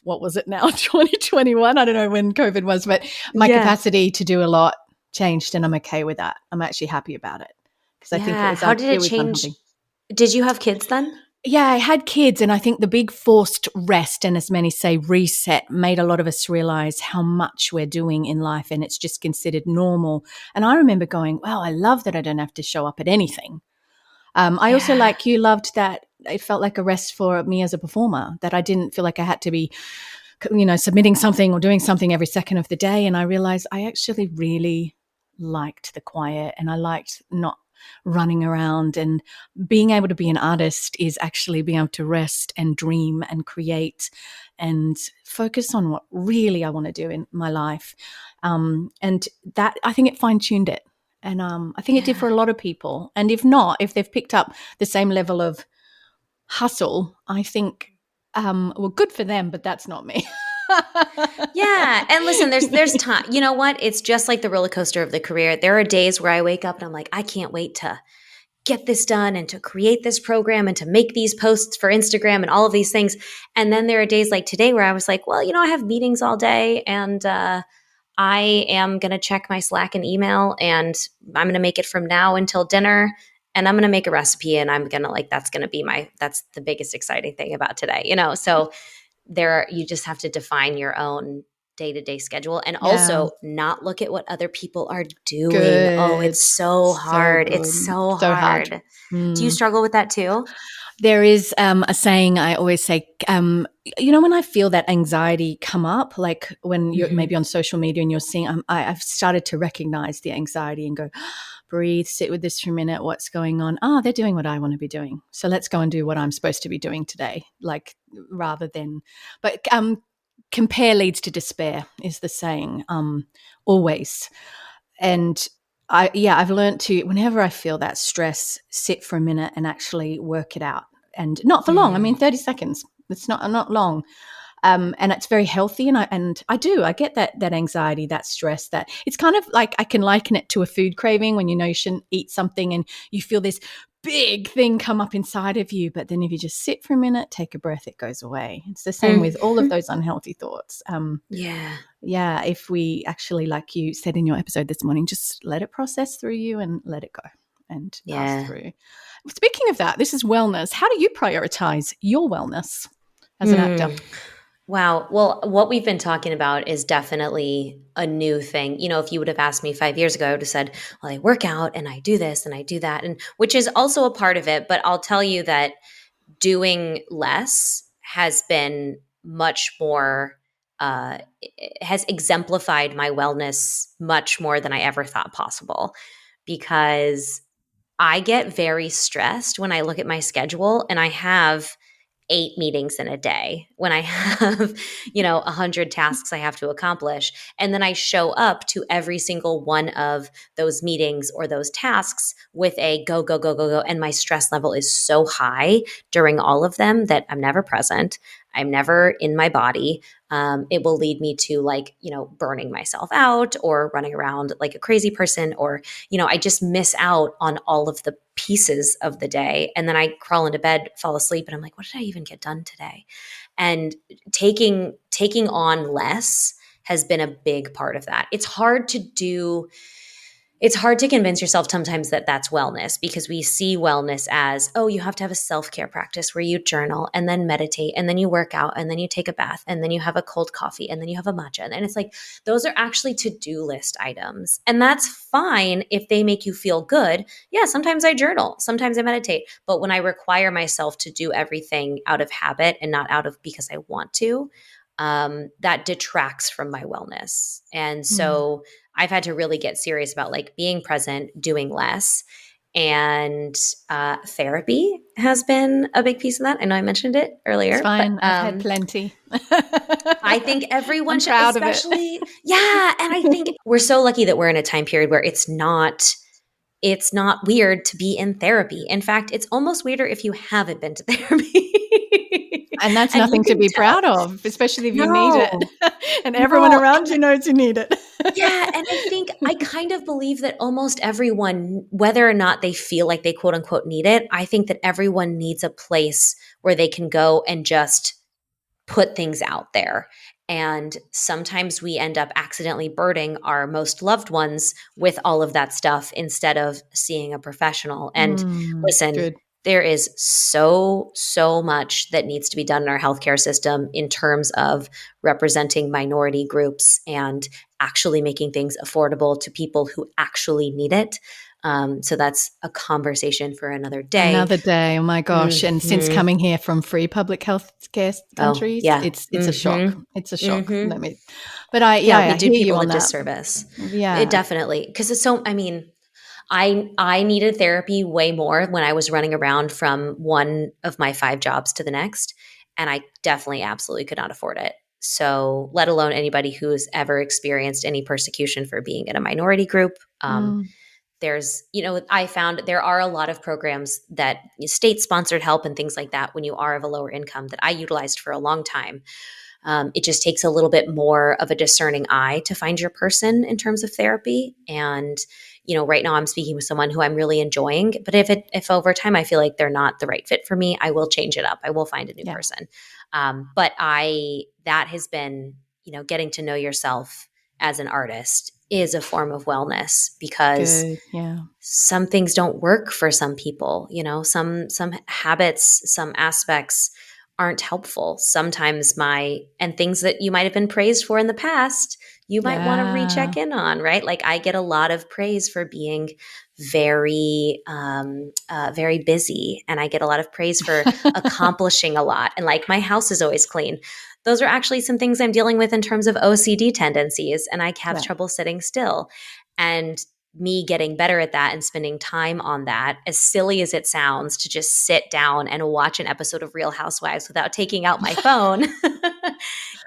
what was it now, 2021? I don't know when COVID was, but my Yeah. capacity to do a lot changed, and I'm okay with that. I'm actually happy about it because I think Yeah. How did it it was change? unhealthy. Did you have kids then? Yeah, I had kids, and I think the big forced rest, and as many say, reset, made a lot of us realize how much we're doing in life, and it's just considered normal. And I remember going, wow, I love that I don't have to show up at anything. I also, Yeah. like you, loved that it felt like a rest for me as a performer, that I didn't feel like I had to be, submitting something or doing something every second of the day. And I realized I actually really liked the quiet, and I liked not. running around. And being able to be an artist is actually being able to rest and dream and create and focus on what really I want to do in my life. And that, I think it fine-tuned it. And I think it did Yeah. for a lot of people. And if not, if they've picked up the same level of hustle, I think, well, good for them, but that's not me. Yeah. And listen, there's time. You know what? It's just like the roller coaster of the career. There are days where I wake up and I'm like, I can't wait to get this done and to create this program and to make these posts for Instagram and all of these things. And then there are days like today where I was like, well, I have meetings all day and I am going to check my Slack and email and I'm going to make it from now until dinner. And I'm going to make a recipe and I'm going to that's going to be that's the biggest exciting thing about today. So you just have to define your own day-to-day schedule and Yeah. also not look at what other people are doing. Oh, Good. it's so So hard. It's good. so So hard. hard. Do you Mm. struggle with that too? There is a saying I always say, when I feel that anxiety come up, like when you're Mhm. maybe on social media and you're seeing, I've started to recognize the anxiety and go, breathe, sit with this for a minute. What's going on? Oh, they're doing what I want to be doing. So let's go and do what I'm supposed to be doing today. Like rather than, but compare leads to despair is the saying, always. And I've learned to, whenever I feel that stress, sit for a minute and actually work it out, and not for long. I mean, Mm. 30 seconds. It's not long. And it's very healthy. And I get that anxiety, that stress, that it's kind of like, I can liken it to a food craving when you shouldn't eat something and you feel this big thing come up inside of you. But then if you just sit for a minute, take a breath, it goes away. It's the same with all of Mhm. those unhealthy thoughts. Yeah. Yeah, if we actually, like you said in your episode this morning, just let it process through you and let it go and pass Yeah. through. Speaking of that, this is wellness. How do you prioritize your wellness as an actor? Mm. Wow. Well, what we've been talking about is definitely a new thing. If you would have asked me 5 years ago, I would have said, well, I work out and I do this and I do that, and which is also a part of it. But I'll tell you that doing less has been much more, has exemplified my wellness much more than I ever thought possible because I get very stressed when I look at my schedule and I have 8 meetings in a day when I have, 100 tasks I have to accomplish. And then I show up to every single one of those meetings or those tasks with a go, go, go, go, go. And my stress level is so high during all of them that I'm never present. I'm never in my body. It will lead me to burning myself out or running around like a crazy person, or, I just miss out on all of the pieces of the day. And then I crawl into bed, fall asleep, and I'm like, what did I even get done today? And taking on less has been a big part of that. It's hard to convince yourself sometimes that that's wellness because we see wellness as, oh, you have to have a self-care practice where you journal and then meditate and then you work out and then you take a bath and then you have a cold coffee and then you have a matcha. And it's like, those are actually to-do list items. And that's fine if they make you feel good. Yeah, sometimes I journal, sometimes I meditate. But when I require myself to do everything out of habit and not out of because I want to, that detracts from my wellness. And Mm, so I've had to really get serious about being present, doing less. And therapy has been a big piece of that. I know I mentioned it it's earlier, but fine. I've had plenty. I think everyone I'm should, proud of it. especially, yeah. And I think we're so lucky that we're in a time period where it's not weird to be in therapy. In fact, it's almost weirder if you haven't been to therapy. And that's And you nothing to can be tell. proud of, especially if you need it. No, And everyone no. around you knows you need it. Yeah, and I think I kind of believe that almost everyone, whether or not they feel like they quote unquote need it, I think that everyone needs a place where they can go and just put things out there. And sometimes we end up accidentally burdening our most loved ones with all of that stuff instead of seeing a professional. And listen, Good. there is so much that needs to be done in our healthcare system in terms of representing minority groups and actually making things affordable to people who actually need it. So that's a conversation for another day. Another day. Oh my gosh. And since Mhm. coming here from free public health care Oh, countries, yeah. it's a shock. Mhm. It's a shock. Mhm. But Yeah, we I do hear you people a on that. disservice. It Yeah. definitely, because it's so, I mean, I needed therapy way more when I was running around from one of my 5 jobs to the next, and I definitely absolutely could not afford it. So, let alone anybody who's ever experienced any persecution for being in a minority group. Mm. There's, I found there are a lot of programs that state sponsored help and things like that when you are of a lower income that I utilized for a long time. It just takes a little bit more of a discerning eye to find your person in terms of therapy. And, right now I'm speaking with someone who I'm really enjoying. But if over time I feel like they're not the right fit for me, I will change it up. I will find a new Yeah. person. That has been, getting to know yourself as an artist is a form of wellness because Good. Yeah. some things don't work for some people. Some habits, some aspects aren't helpful. Sometimes and things that you might have been praised for in the past, you might want to Yeah. recheck in on, right? Like I get a lot of praise for being very busy, and I get a lot of praise for accomplishing a lot, and like my house is always clean. Those are actually some things I'm dealing with in terms of OCD tendencies, and I have Yeah. trouble sitting still. And me getting better at that and spending time on that, as silly as it sounds, to just sit down and watch an episode of Real Housewives without taking out my phone,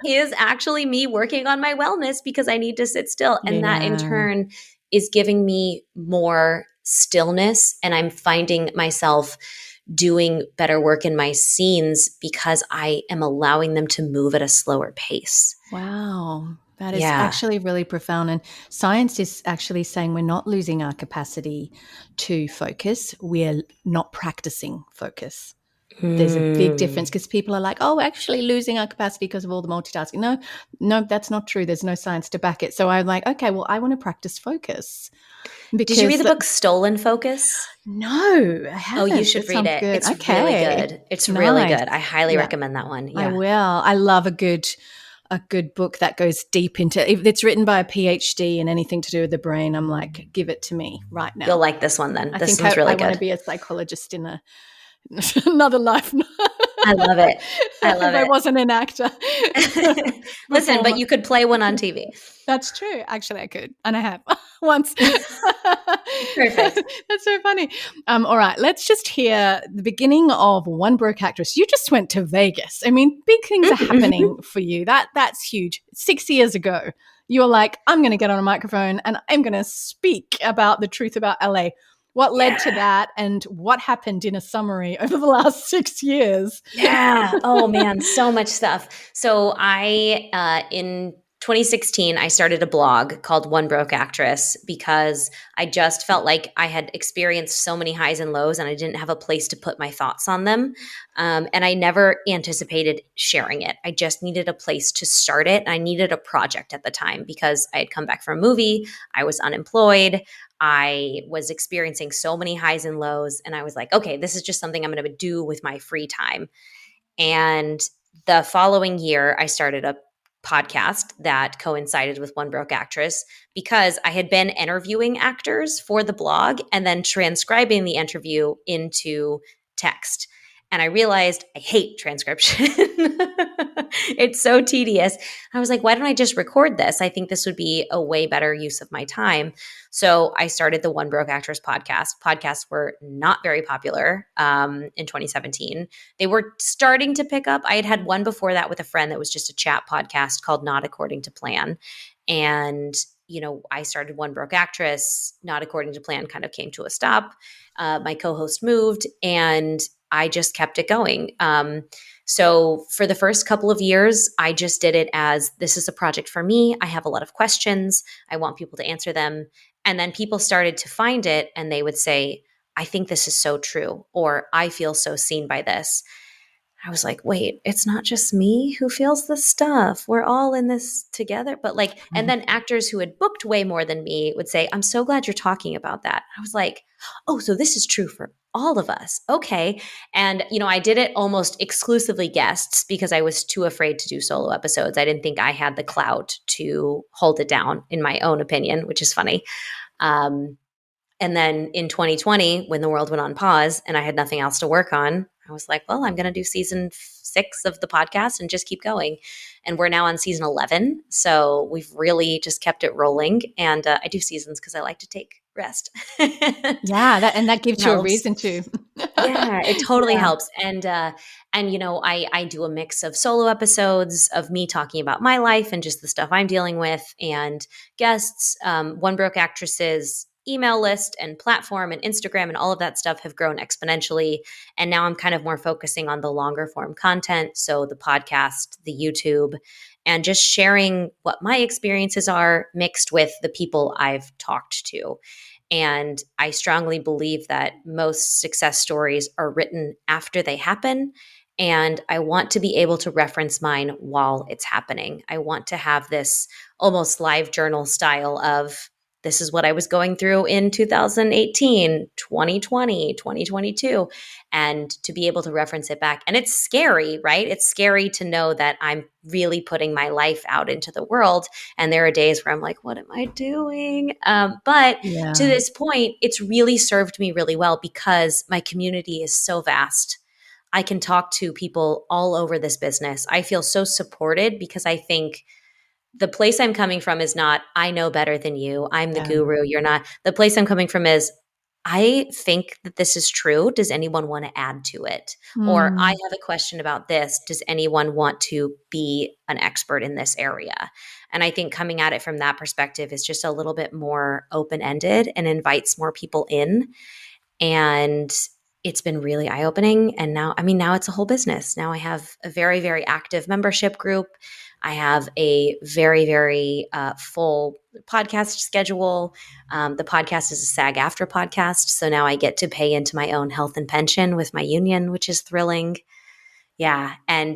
is actually me working on my wellness because I need to sit still. And that in Yeah. turn is giving me more stillness. And I'm finding myself doing better work in my scenes because I am allowing them to move at a slower pace. Wow. That is Yeah. actually really profound. And science is actually saying we're not losing our capacity to focus, we're not practicing focus. There's a big difference because people are like, oh, actually losing our capacity because of all the multitasking. No, no, that's not true. There's no science to back it. So I'm like, okay, well, I want to practice focus Did you read because the book Stolen Focus? no, I Oh, you haven't. should That read sounds it. good. It's really Okay. good. It's really Nice. good. I highly Yeah, recommend that one. I Yeah. will. I love a good book that goes deep into if it's written by a PhD and anything to do with the brain. I'm like, give it to me right You'll now. like this one then. I This think one's I really want to good. be a psychologist in another life. I love it. I love If I it. wasn't an actor, Listen, but performer. you could play one on TV. That's true. Actually, I could, and I have once. Perfect. That's so funny. All right, let's just hear the beginning of One Broke Actress. You just went to Vegas. I mean, big things are happening for you. That's huge. 6 years ago, you were like, "I'm going to get on a microphone and I'm going to speak about the truth about LA." What led to Yeah. that, and what happened in a summary over the last 6 years? Yeah. Oh man, so much stuff. So in 2016, I started a blog called One Broke Actress because I just felt like I had experienced so many highs and lows and I didn't have a place to put my thoughts on them. And I never anticipated sharing it. I just needed a place to start it. I needed a project at the time because I had come back from a movie. I was unemployed. I was experiencing so many highs and lows. And I was like, okay, this is just something I'm going to do with my free time. And the following year, I started a podcast that coincided with One Broke Actress because I had been interviewing actors for the blog and then transcribing the interview into text. And I realized I hate transcription. It's so tedious. I was like, why don't I just record this? I think this would be a way better use of my time. So I started the One Broke Actress podcast. Podcasts were not very popular in 2017. They were starting to pick up. I had had one before that with a friend that was just a chat podcast called Not According to Plan. And, I started One Broke Actress. Not According to Plan kind of came to a stop. My co host moved and I just kept it going. So for the first couple of years, I just did it as this is a project for me. I have a lot of questions. I want people to answer them. And then people started to find it and they would say, I think this is so true, or I feel so seen by this. I was like, wait, it's not just me who feels this stuff. We're all in this together. But and then actors who had booked way more than me would say, I'm so glad you're talking about that. I was like, oh, so this is true for all of us. Okay. And, I did it almost exclusively guests because I was too afraid to do solo episodes. I didn't think I had the clout to hold it down, in my own opinion, which is funny. And then in 2020, when the world went on pause and I had nothing else to work on, I was like, well, I'm going to do season 6 of the podcast and just keep going. And we're now on season 11. So we've really just kept it rolling. And I do seasons because I like to take rest. Yeah, that gives you a Helps. reason to. Yeah, it totally Yeah. helps. And I do a mix of solo episodes of me talking about my life and just the stuff I'm dealing with, and guests. One Broke Actresses email list and platform and Instagram and all of that stuff have grown exponentially. And now I'm kind of more focusing on the longer form content, so the podcast, the YouTube, and just sharing what my experiences are mixed with the people I've talked to. And I strongly believe that most success stories are written after they happen. And I want to be able to reference mine while it's happening. I want to have this almost live journal style of, this is what I was going through in 2018, 2020, 2022, and to be able to reference it back. And it's scary, right? It's scary to know that I'm really putting my life out into the world. And there are days where I'm like, what am I doing? But to Yeah. this point, it's really served me really well because my community is so vast. I can talk to people all over this business. I feel so supported because I think the place I'm coming from is not, I know better than you. I'm the Yeah. guru. You're not. The place I'm coming from is, I think that this is true. Does anyone want to add to it? Or I Mm. have a question about this. Does anyone want to be an expert in this area? And I think coming at it from that perspective is just a little bit more open ended and invites more people in. And it's been really eye opening. And now, I mean, now it's a whole business. Now I have a very, very active membership group. I have a very, very full podcast schedule. The podcast is a SAG after podcast. So now I get to pay into my own health and pension with my union, which is thrilling. Yeah, and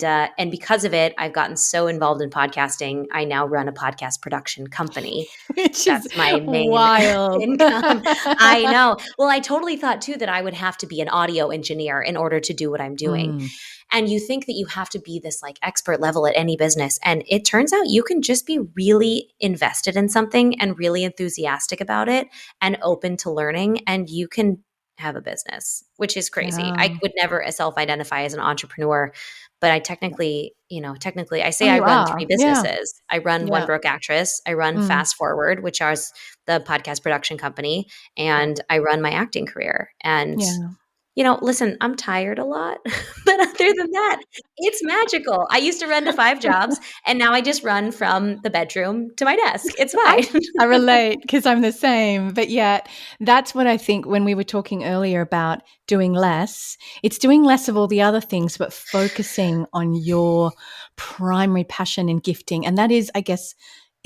because of it, I've gotten so involved in podcasting. I now run a podcast production company. Which is That's my main wild. income. I know. Well, I totally thought too that I would have to be an audio engineer in order to do what I'm doing. Mm. And you think that you have to be this like expert level at any business. And it turns out you can just be really invested in something and really enthusiastic about it and open to learning. And you can have a business, which is crazy. I Yeah. would never self identify as an entrepreneur, but I technically, technically, I Oh, say I you run three are. Yeah. businesses. I run One Yeah. Broke Actress, I run Mm. Fast Forward, which is the podcast production company, Yeah. and I run my acting career. And Yeah. listen, I'm tired a lot, but other than that, it's magical. I used to run to 5 jobs, and now I just run from the bedroom to my desk. It's I fine. I relate because I'm the same. But yet, that's what I think when we were talking earlier about doing less. It's doing less of all the other things, but focusing on your primary passion and gifting. And that is, I guess,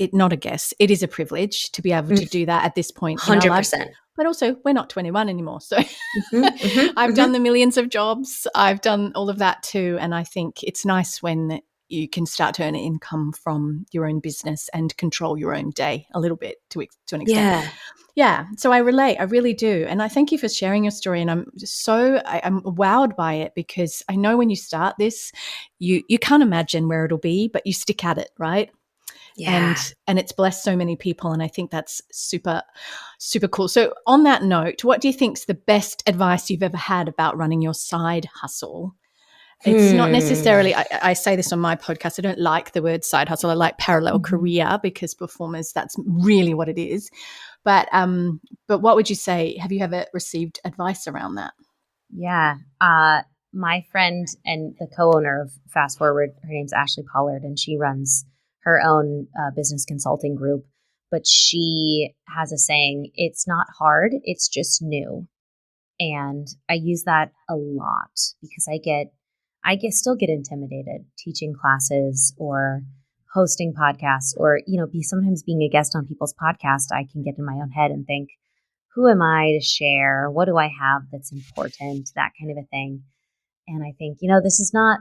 it is a privilege to be able Mm, to do that at this point in our lives. 100%. But also, we're not 21 anymore. So Mhm, mhm, I've mhm. done the millions of jobs. I've done all of that too. And I think it's nice when you can start to earn income from your own business and control your own day a little bit to an extent. Yeah. Yeah, so I relate. I really do, and I thank you for sharing your story. And I'm wowed by it because I know when you start this, you can't imagine where it'll be, but you stick at it, right? And Yeah. it's blessed so many people, and I think that's super super cool. So on that note, what do you think's the best advice you've ever had about running your side hustle? It's not Hmm. necessarily, I say this on my podcast, I don't like the word side hustle. I like parallel Mhm. career because performers, that's really what it is. But what would you say? Have you ever received advice around that? Yeah. My friend and the co-owner of Fast Forward, her name's Ashley Pollard, and she runs her own business consulting group. But she has a saying, it's not hard, it's just new. And I use that a lot because still get intimidated teaching classes or hosting podcasts or, sometimes being a guest on people's podcasts. I can get in my own head and think, who am I to share? What do I have that's important? That kind of a thing. And I think, this is not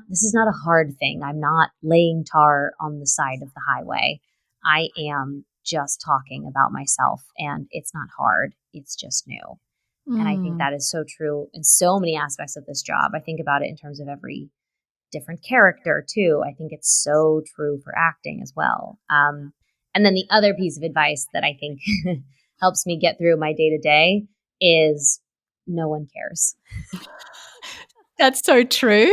a hard thing. I'm not laying tar on the side of the highway. I am just talking about myself and it's not hard. It's just new. And I think Mm. that is so true in so many aspects of this job. I think about it in terms of every different character too. I think it's so true for acting as well. And then the other piece of advice that I think helps me get through my day to day is no one cares. That's so true.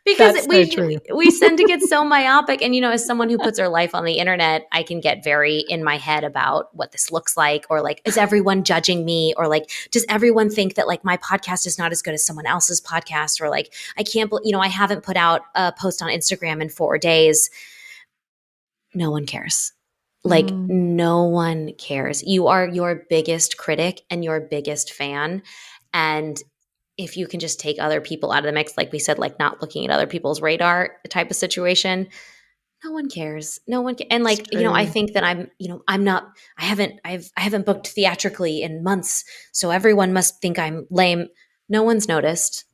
because That's so we true. we tend to get so myopic. And as someone who puts her life on the internet, I can get very in my head about what this looks like, or like, is everyone judging me, or like, does everyone think that like my podcast is not as good as someone else's podcast, or like, I can't I haven't put out a post on Instagram in 4 days. No one cares. Like, Mm, no one cares. You are your biggest critic and your biggest fan. And if you can just take other people out of the mix, like we said, like not looking at other people's radar type of situation, no one cares. No one and it's like, I true. think that I'm not, I haven't booked theatrically in months. So everyone must think I'm lame. No one's noticed.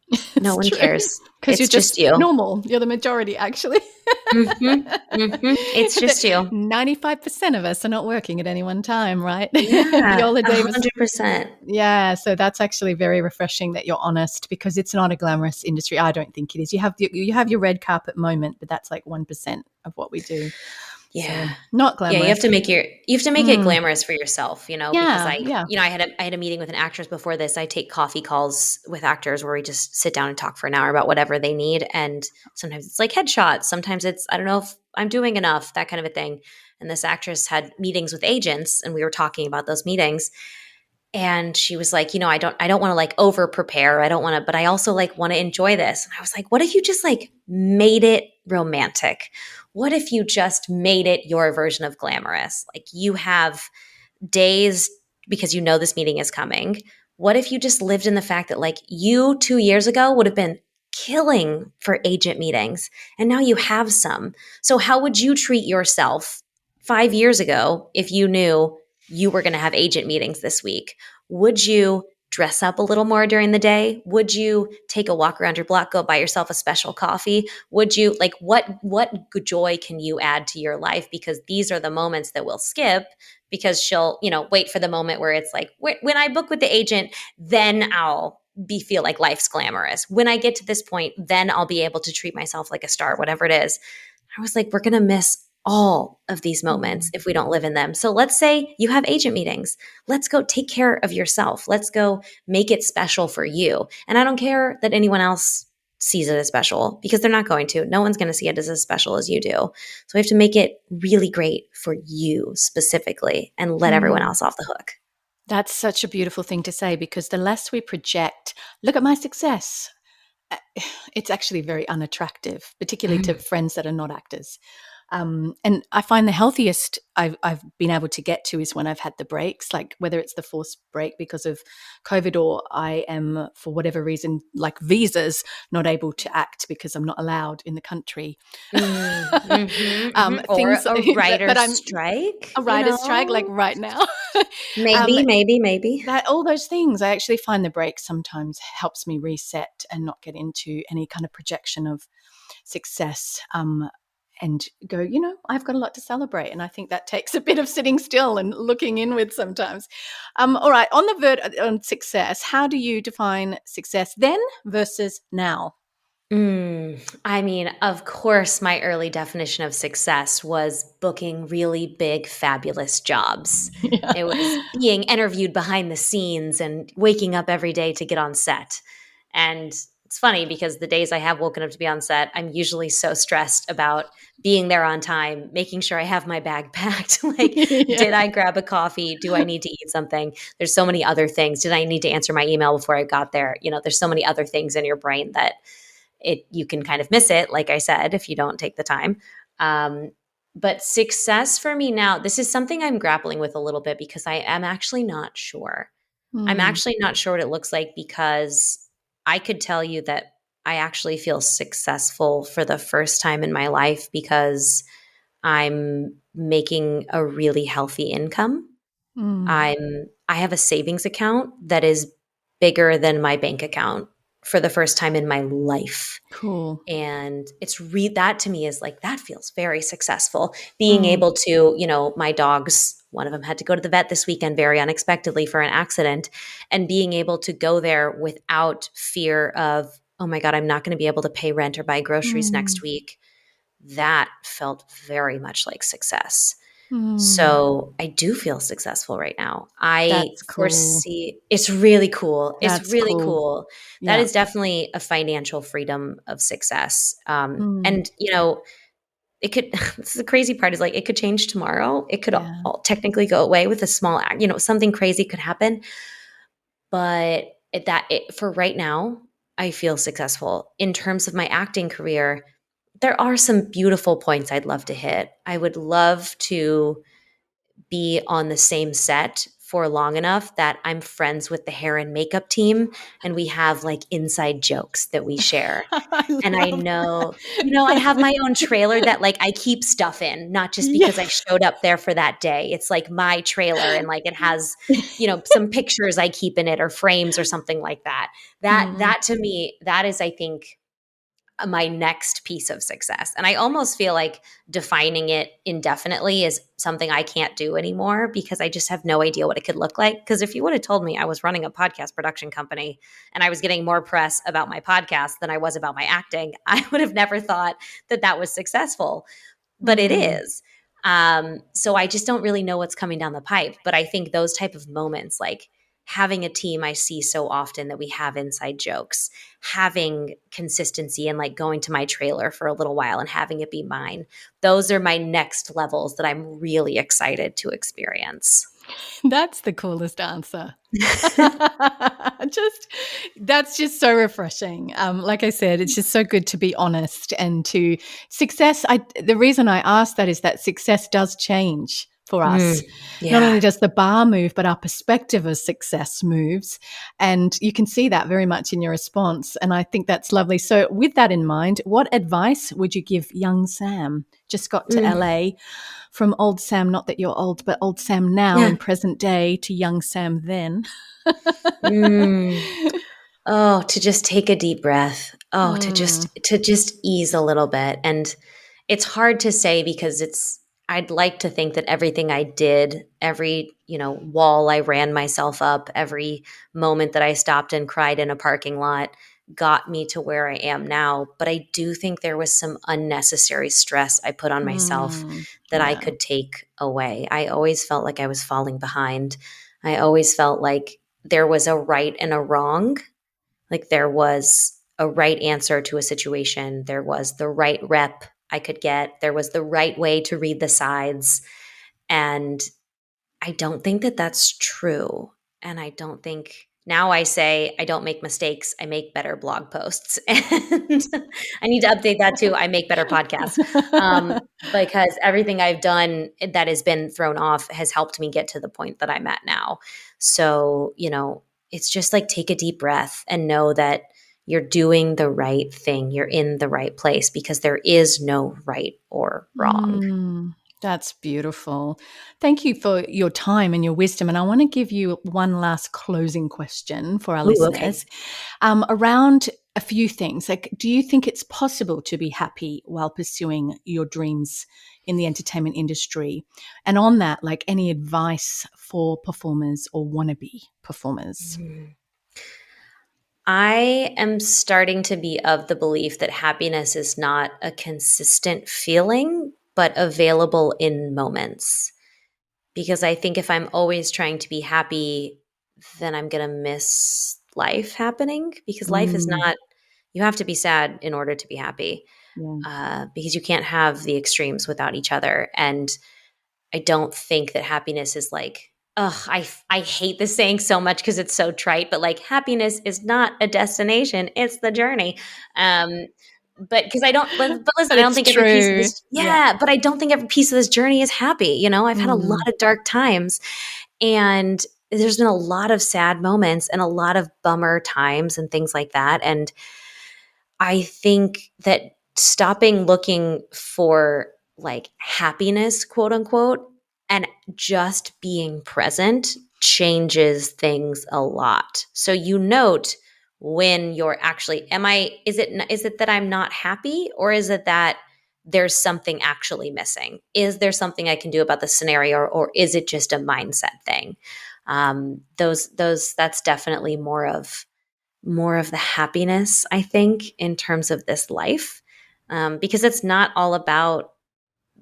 No It's one true. cares. Because you're It's just just you. normal. You're the majority, actually. It's just you. 95% of us are not working at any one time, right? Yeah, Viola Davis. 100%. Yeah, so that's actually very refreshing that you're honest, because it's not a glamorous industry. I don't think it is. You have your red carpet moment, but that's like 1% of what we do. Yeah. So not Yeah, you have glamorous. to make it Mm, glamorous for yourself, because yeah, yeah. I had a meeting with an actress before this. I take coffee calls with actors where we just sit down and talk for an hour about whatever they need. And sometimes it's like headshots. Sometimes it's, I don't know if I'm doing enough, that kind of a thing. And this actress had meetings with agents, and we were talking about those meetings. And she was like, I don't want to like over prepare. I don't want to, but I also like want to enjoy this. And I was like, what if you just like made it romantic? What if you just made it your version of glamorous? Like, you have days because this meeting is coming. What if you just lived in the fact that like you 2 years ago would have been killing for agent meetings, and now you have some. So how would you treat yourself 5 years ago if you knew you were going to have agent meetings this week? Would you dress up a little more during the day? Would you take a walk around your block, go buy yourself a special coffee? Would you like what joy can you add to your life? Because these are the moments that we'll skip, because she'll, wait for the moment where it's like, when I book with the agent, then I'll feel like life's glamorous. When I get to this point, then I'll be able to treat myself like a star, whatever it is. I was like, we're going to miss all of these moments Mm, if we don't live in them. So let's say you have agent meetings. Let's go take care of yourself. Let's go make it special for you. And I don't care that anyone else sees it as special, because they're not going to. No one's going to see it as special as you do. So we have to make it really great for you specifically and let everyone mm. else off the hook. That's such a beautiful thing to say, because the less we project, look at my success, uh, it's actually very unattractive, particularly to friends that are not actors. And I find the healthiest I've been able to get to is when I've had the breaks, like whether it's the forced break because of COVID, or I am, for whatever reason, like visas, not able to act because I'm not allowed in the country. Or Things a that writer's I'm strike, a writer's strike, like right now. um, maybe. that all those things, I actually find the break sometimes helps me reset and not get into any kind of projection of success, and go, I've got a lot to celebrate. And I think that takes a bit of sitting still and looking inward sometimes. All right, on on success, how do you define success then versus now? I mean, of course, my early definition of success was booking really big, fabulous jobs. Yeah. It was being interviewed behind the scenes and waking up every day to get on set. And it's funny because the days I have woken up to be on set, I'm usually so stressed about being there on time, making sure I have my bag packed. Like, did Yeah. I grab a coffee? Do I need to eat something? There's so many other things. Did I need to answer my email before I got there? There's so many other things in your brain that you can kind of miss it, like I said, if you don't take the time. Um, but success for me now, this is something I'm grappling with a little bit, because I am actually not sure. I'm Mm, actually not sure what it looks like, because I could tell you that I actually feel successful for the first time in my life because I'm making a really healthy income. mm, I have a savings account that is bigger than my bank account for the first time in my life. cool. And that to me is like, that feels very successful. Being Mm, able to, my dogs, one of them had to go to the vet this weekend very unexpectedly for an accident, and being able to go there without fear of, oh my God, I'm not going to be able to pay rent or buy groceries next mm, week. That felt very much like success. Mm, So I do feel successful right now. I that's cool. foresee it's really cool. It's That's really cool. cool. That Yeah. is definitely a financial freedom of success. Mm, And it could. This is the crazy part is like it could change tomorrow. It could yeah. all technically go away with a small act. Something crazy could happen. But for right now, I feel successful in terms of my acting career. There are some beautiful points I'd love to hit. I would love to be on the same set for long enough that I'm friends with the hair and makeup team and we have like inside jokes that we share. I And I love know, I have that. my own trailer that like I keep stuff in, not just Yeah. because I showed up there for that day. It's like my trailer and like it has, some pictures I keep in it or frames or something like that. That Mm. that to me, that is I think my next piece of success. And I almost feel like defining it indefinitely is something I can't do anymore because I just have no idea what it could look like. Because if you would have told me I was running a podcast production company and I was getting more press about my podcast than I was about my acting, I would have never thought that that was successful, but it Mm. is. So I just don't really know what's coming down the pipe. But I think those type of moments, like having a team I see so often that we have inside jokes, having consistency and like going to my trailer for a little while and having it be mine, those are my next levels that I'm really excited to experience. That's the coolest answer. just That's just so refreshing. Like I said, it's just so good to be honest and to success. The reason I ask that is that success does change for Mm, us. Not yeah. only does the bar move, but our perspective of success moves. And you can see that very much in your response. And I think that's lovely. So, with that in mind, what advice would you give young Sam? Just got to Mm, LA, from old Sam, not that you're old, but old Sam now yeah. in present day to young Sam then. Mm. Oh, to just take a deep breath. Oh, to just Mm, to just ease a little bit. And it's hard to say because I'd like to think that everything I did, every, wall I ran myself up, every moment that I stopped and cried in a parking lot got me to where I am now, but I do think there was some unnecessary stress I put on myself that I yeah. could take away. I always felt like I was falling behind. I always felt like there was a right and a wrong, like there was a right answer to a situation. There was the right rep I could get. There was the right way to read the sides. And I don't think that that's true. And I don't think now I say I don't make mistakes. I make better blog posts. And I need to update that too. I make better podcasts. Because everything I've done that has been thrown off has helped me get to the point that I'm at now. So, it's just like take a deep breath and know that you're doing the right thing. You're in the right place because there is no right or wrong. Mm, that's beautiful. Thank you for your time and your wisdom. And I want to give you one last closing question for our Ooh, okay. listeners, around a few things. Like, do you think it's possible to be happy while pursuing your dreams in the entertainment industry? And on that, like any advice for performers or wannabe performers? Mhm. I am starting to be of the belief that happiness is not a consistent feeling, but available in moments. Because I think if I'm always trying to be happy, then I'm going to miss life happening because life is Mm, not, you have to be sad in order to be happy, yeah. because you can't have the extremes without each other. And I don't think that happiness is like, ugh, I hate this saying so much because it's so trite, but like happiness is not a destination, it's the journey. Um, but because I don't, but listen, But I don't it's think every piece of true. this, Yeah. yeah, but I don't think every piece of this journey is happy. I've had a Mm, lot of dark times and there's been a lot of sad moments and a lot of bummer times and things like that. And I think that stopping looking for like happiness, quote unquote, and just being present changes things a lot. So you note when you're actually, is it that I'm not happy or is it that there's something actually missing? Is there something I can do about the scenario or is it just a mindset thing? That's definitely more of the happiness, I think, in terms of this life, because it's not all about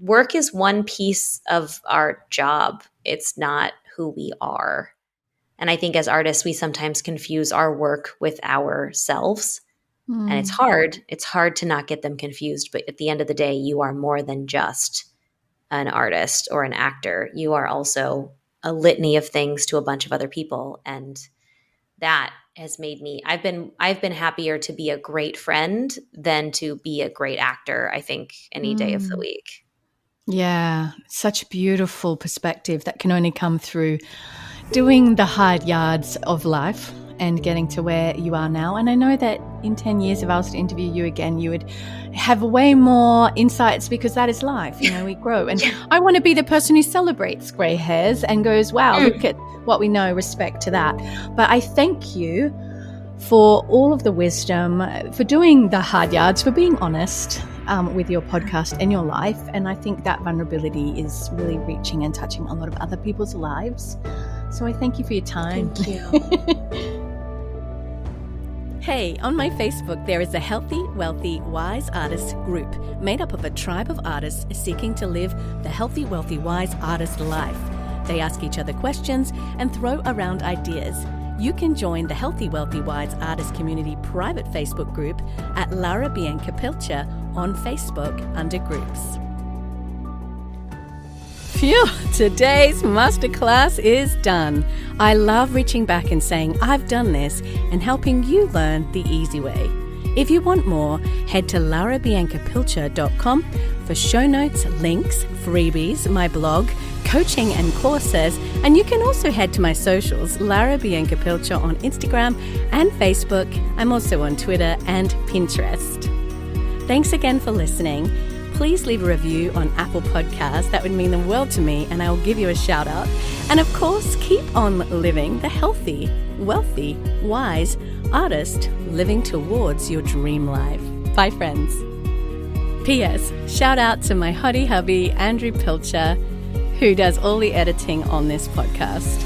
work is one piece of our job. It's not who we are. And I think as artists, we sometimes confuse our work with ourselves. And it's Mm. hard. It's hard to not get them confused. But at the end of the day, you are more than just an artist or an actor. You are also a litany of things to a bunch of other people. And that has made me, I've been happier to be a great friend than to be a great actor, I think, any day of the Mm. week. Yeah, such a beautiful perspective that can only come through doing the hard yards of life and getting to where you are now. And I know that in 10 years, if I was to interview you again, you would have way more insights because that is life. You know, we grow. And I want to be the person who celebrates grey hairs and goes, wow, look at what we know, respect to that. But I thank you for all of the wisdom, for doing the hard yards, for being honest with your podcast and your life. And I think that vulnerability is really reaching and touching a lot of other people's lives. So I thank you for your time. Thank you. Hey, on my Facebook, there is a Healthy, Wealthy, Wise Artists group made up of a tribe of artists seeking to live the healthy, wealthy, wise artist life. They ask each other questions and throw around ideas. You can join the Healthy, Wealthy, Wise Artist Community private Facebook group at Lara Bianca Pilcher on Facebook under groups. Phew, today's masterclass is done. I love reaching back and saying, I've done this, and helping you learn the easy way. If you want more, head to larabiancapilcher.com for show notes, links, freebies, my blog, coaching and courses, and you can also head to my socials, Lara Bianca Pilcher on Instagram and Facebook. I'm also on Twitter and Pinterest. Thanks again for listening. Please leave a review on Apple Podcasts. That would mean the world to me, and I will give you a shout out. And of course, keep on living the healthy, wealthy, wise artist living towards your dream life. Bye, friends. P.S. Shout out to my hottie hubby, Andrew Pilcher, who does all the editing on this podcast.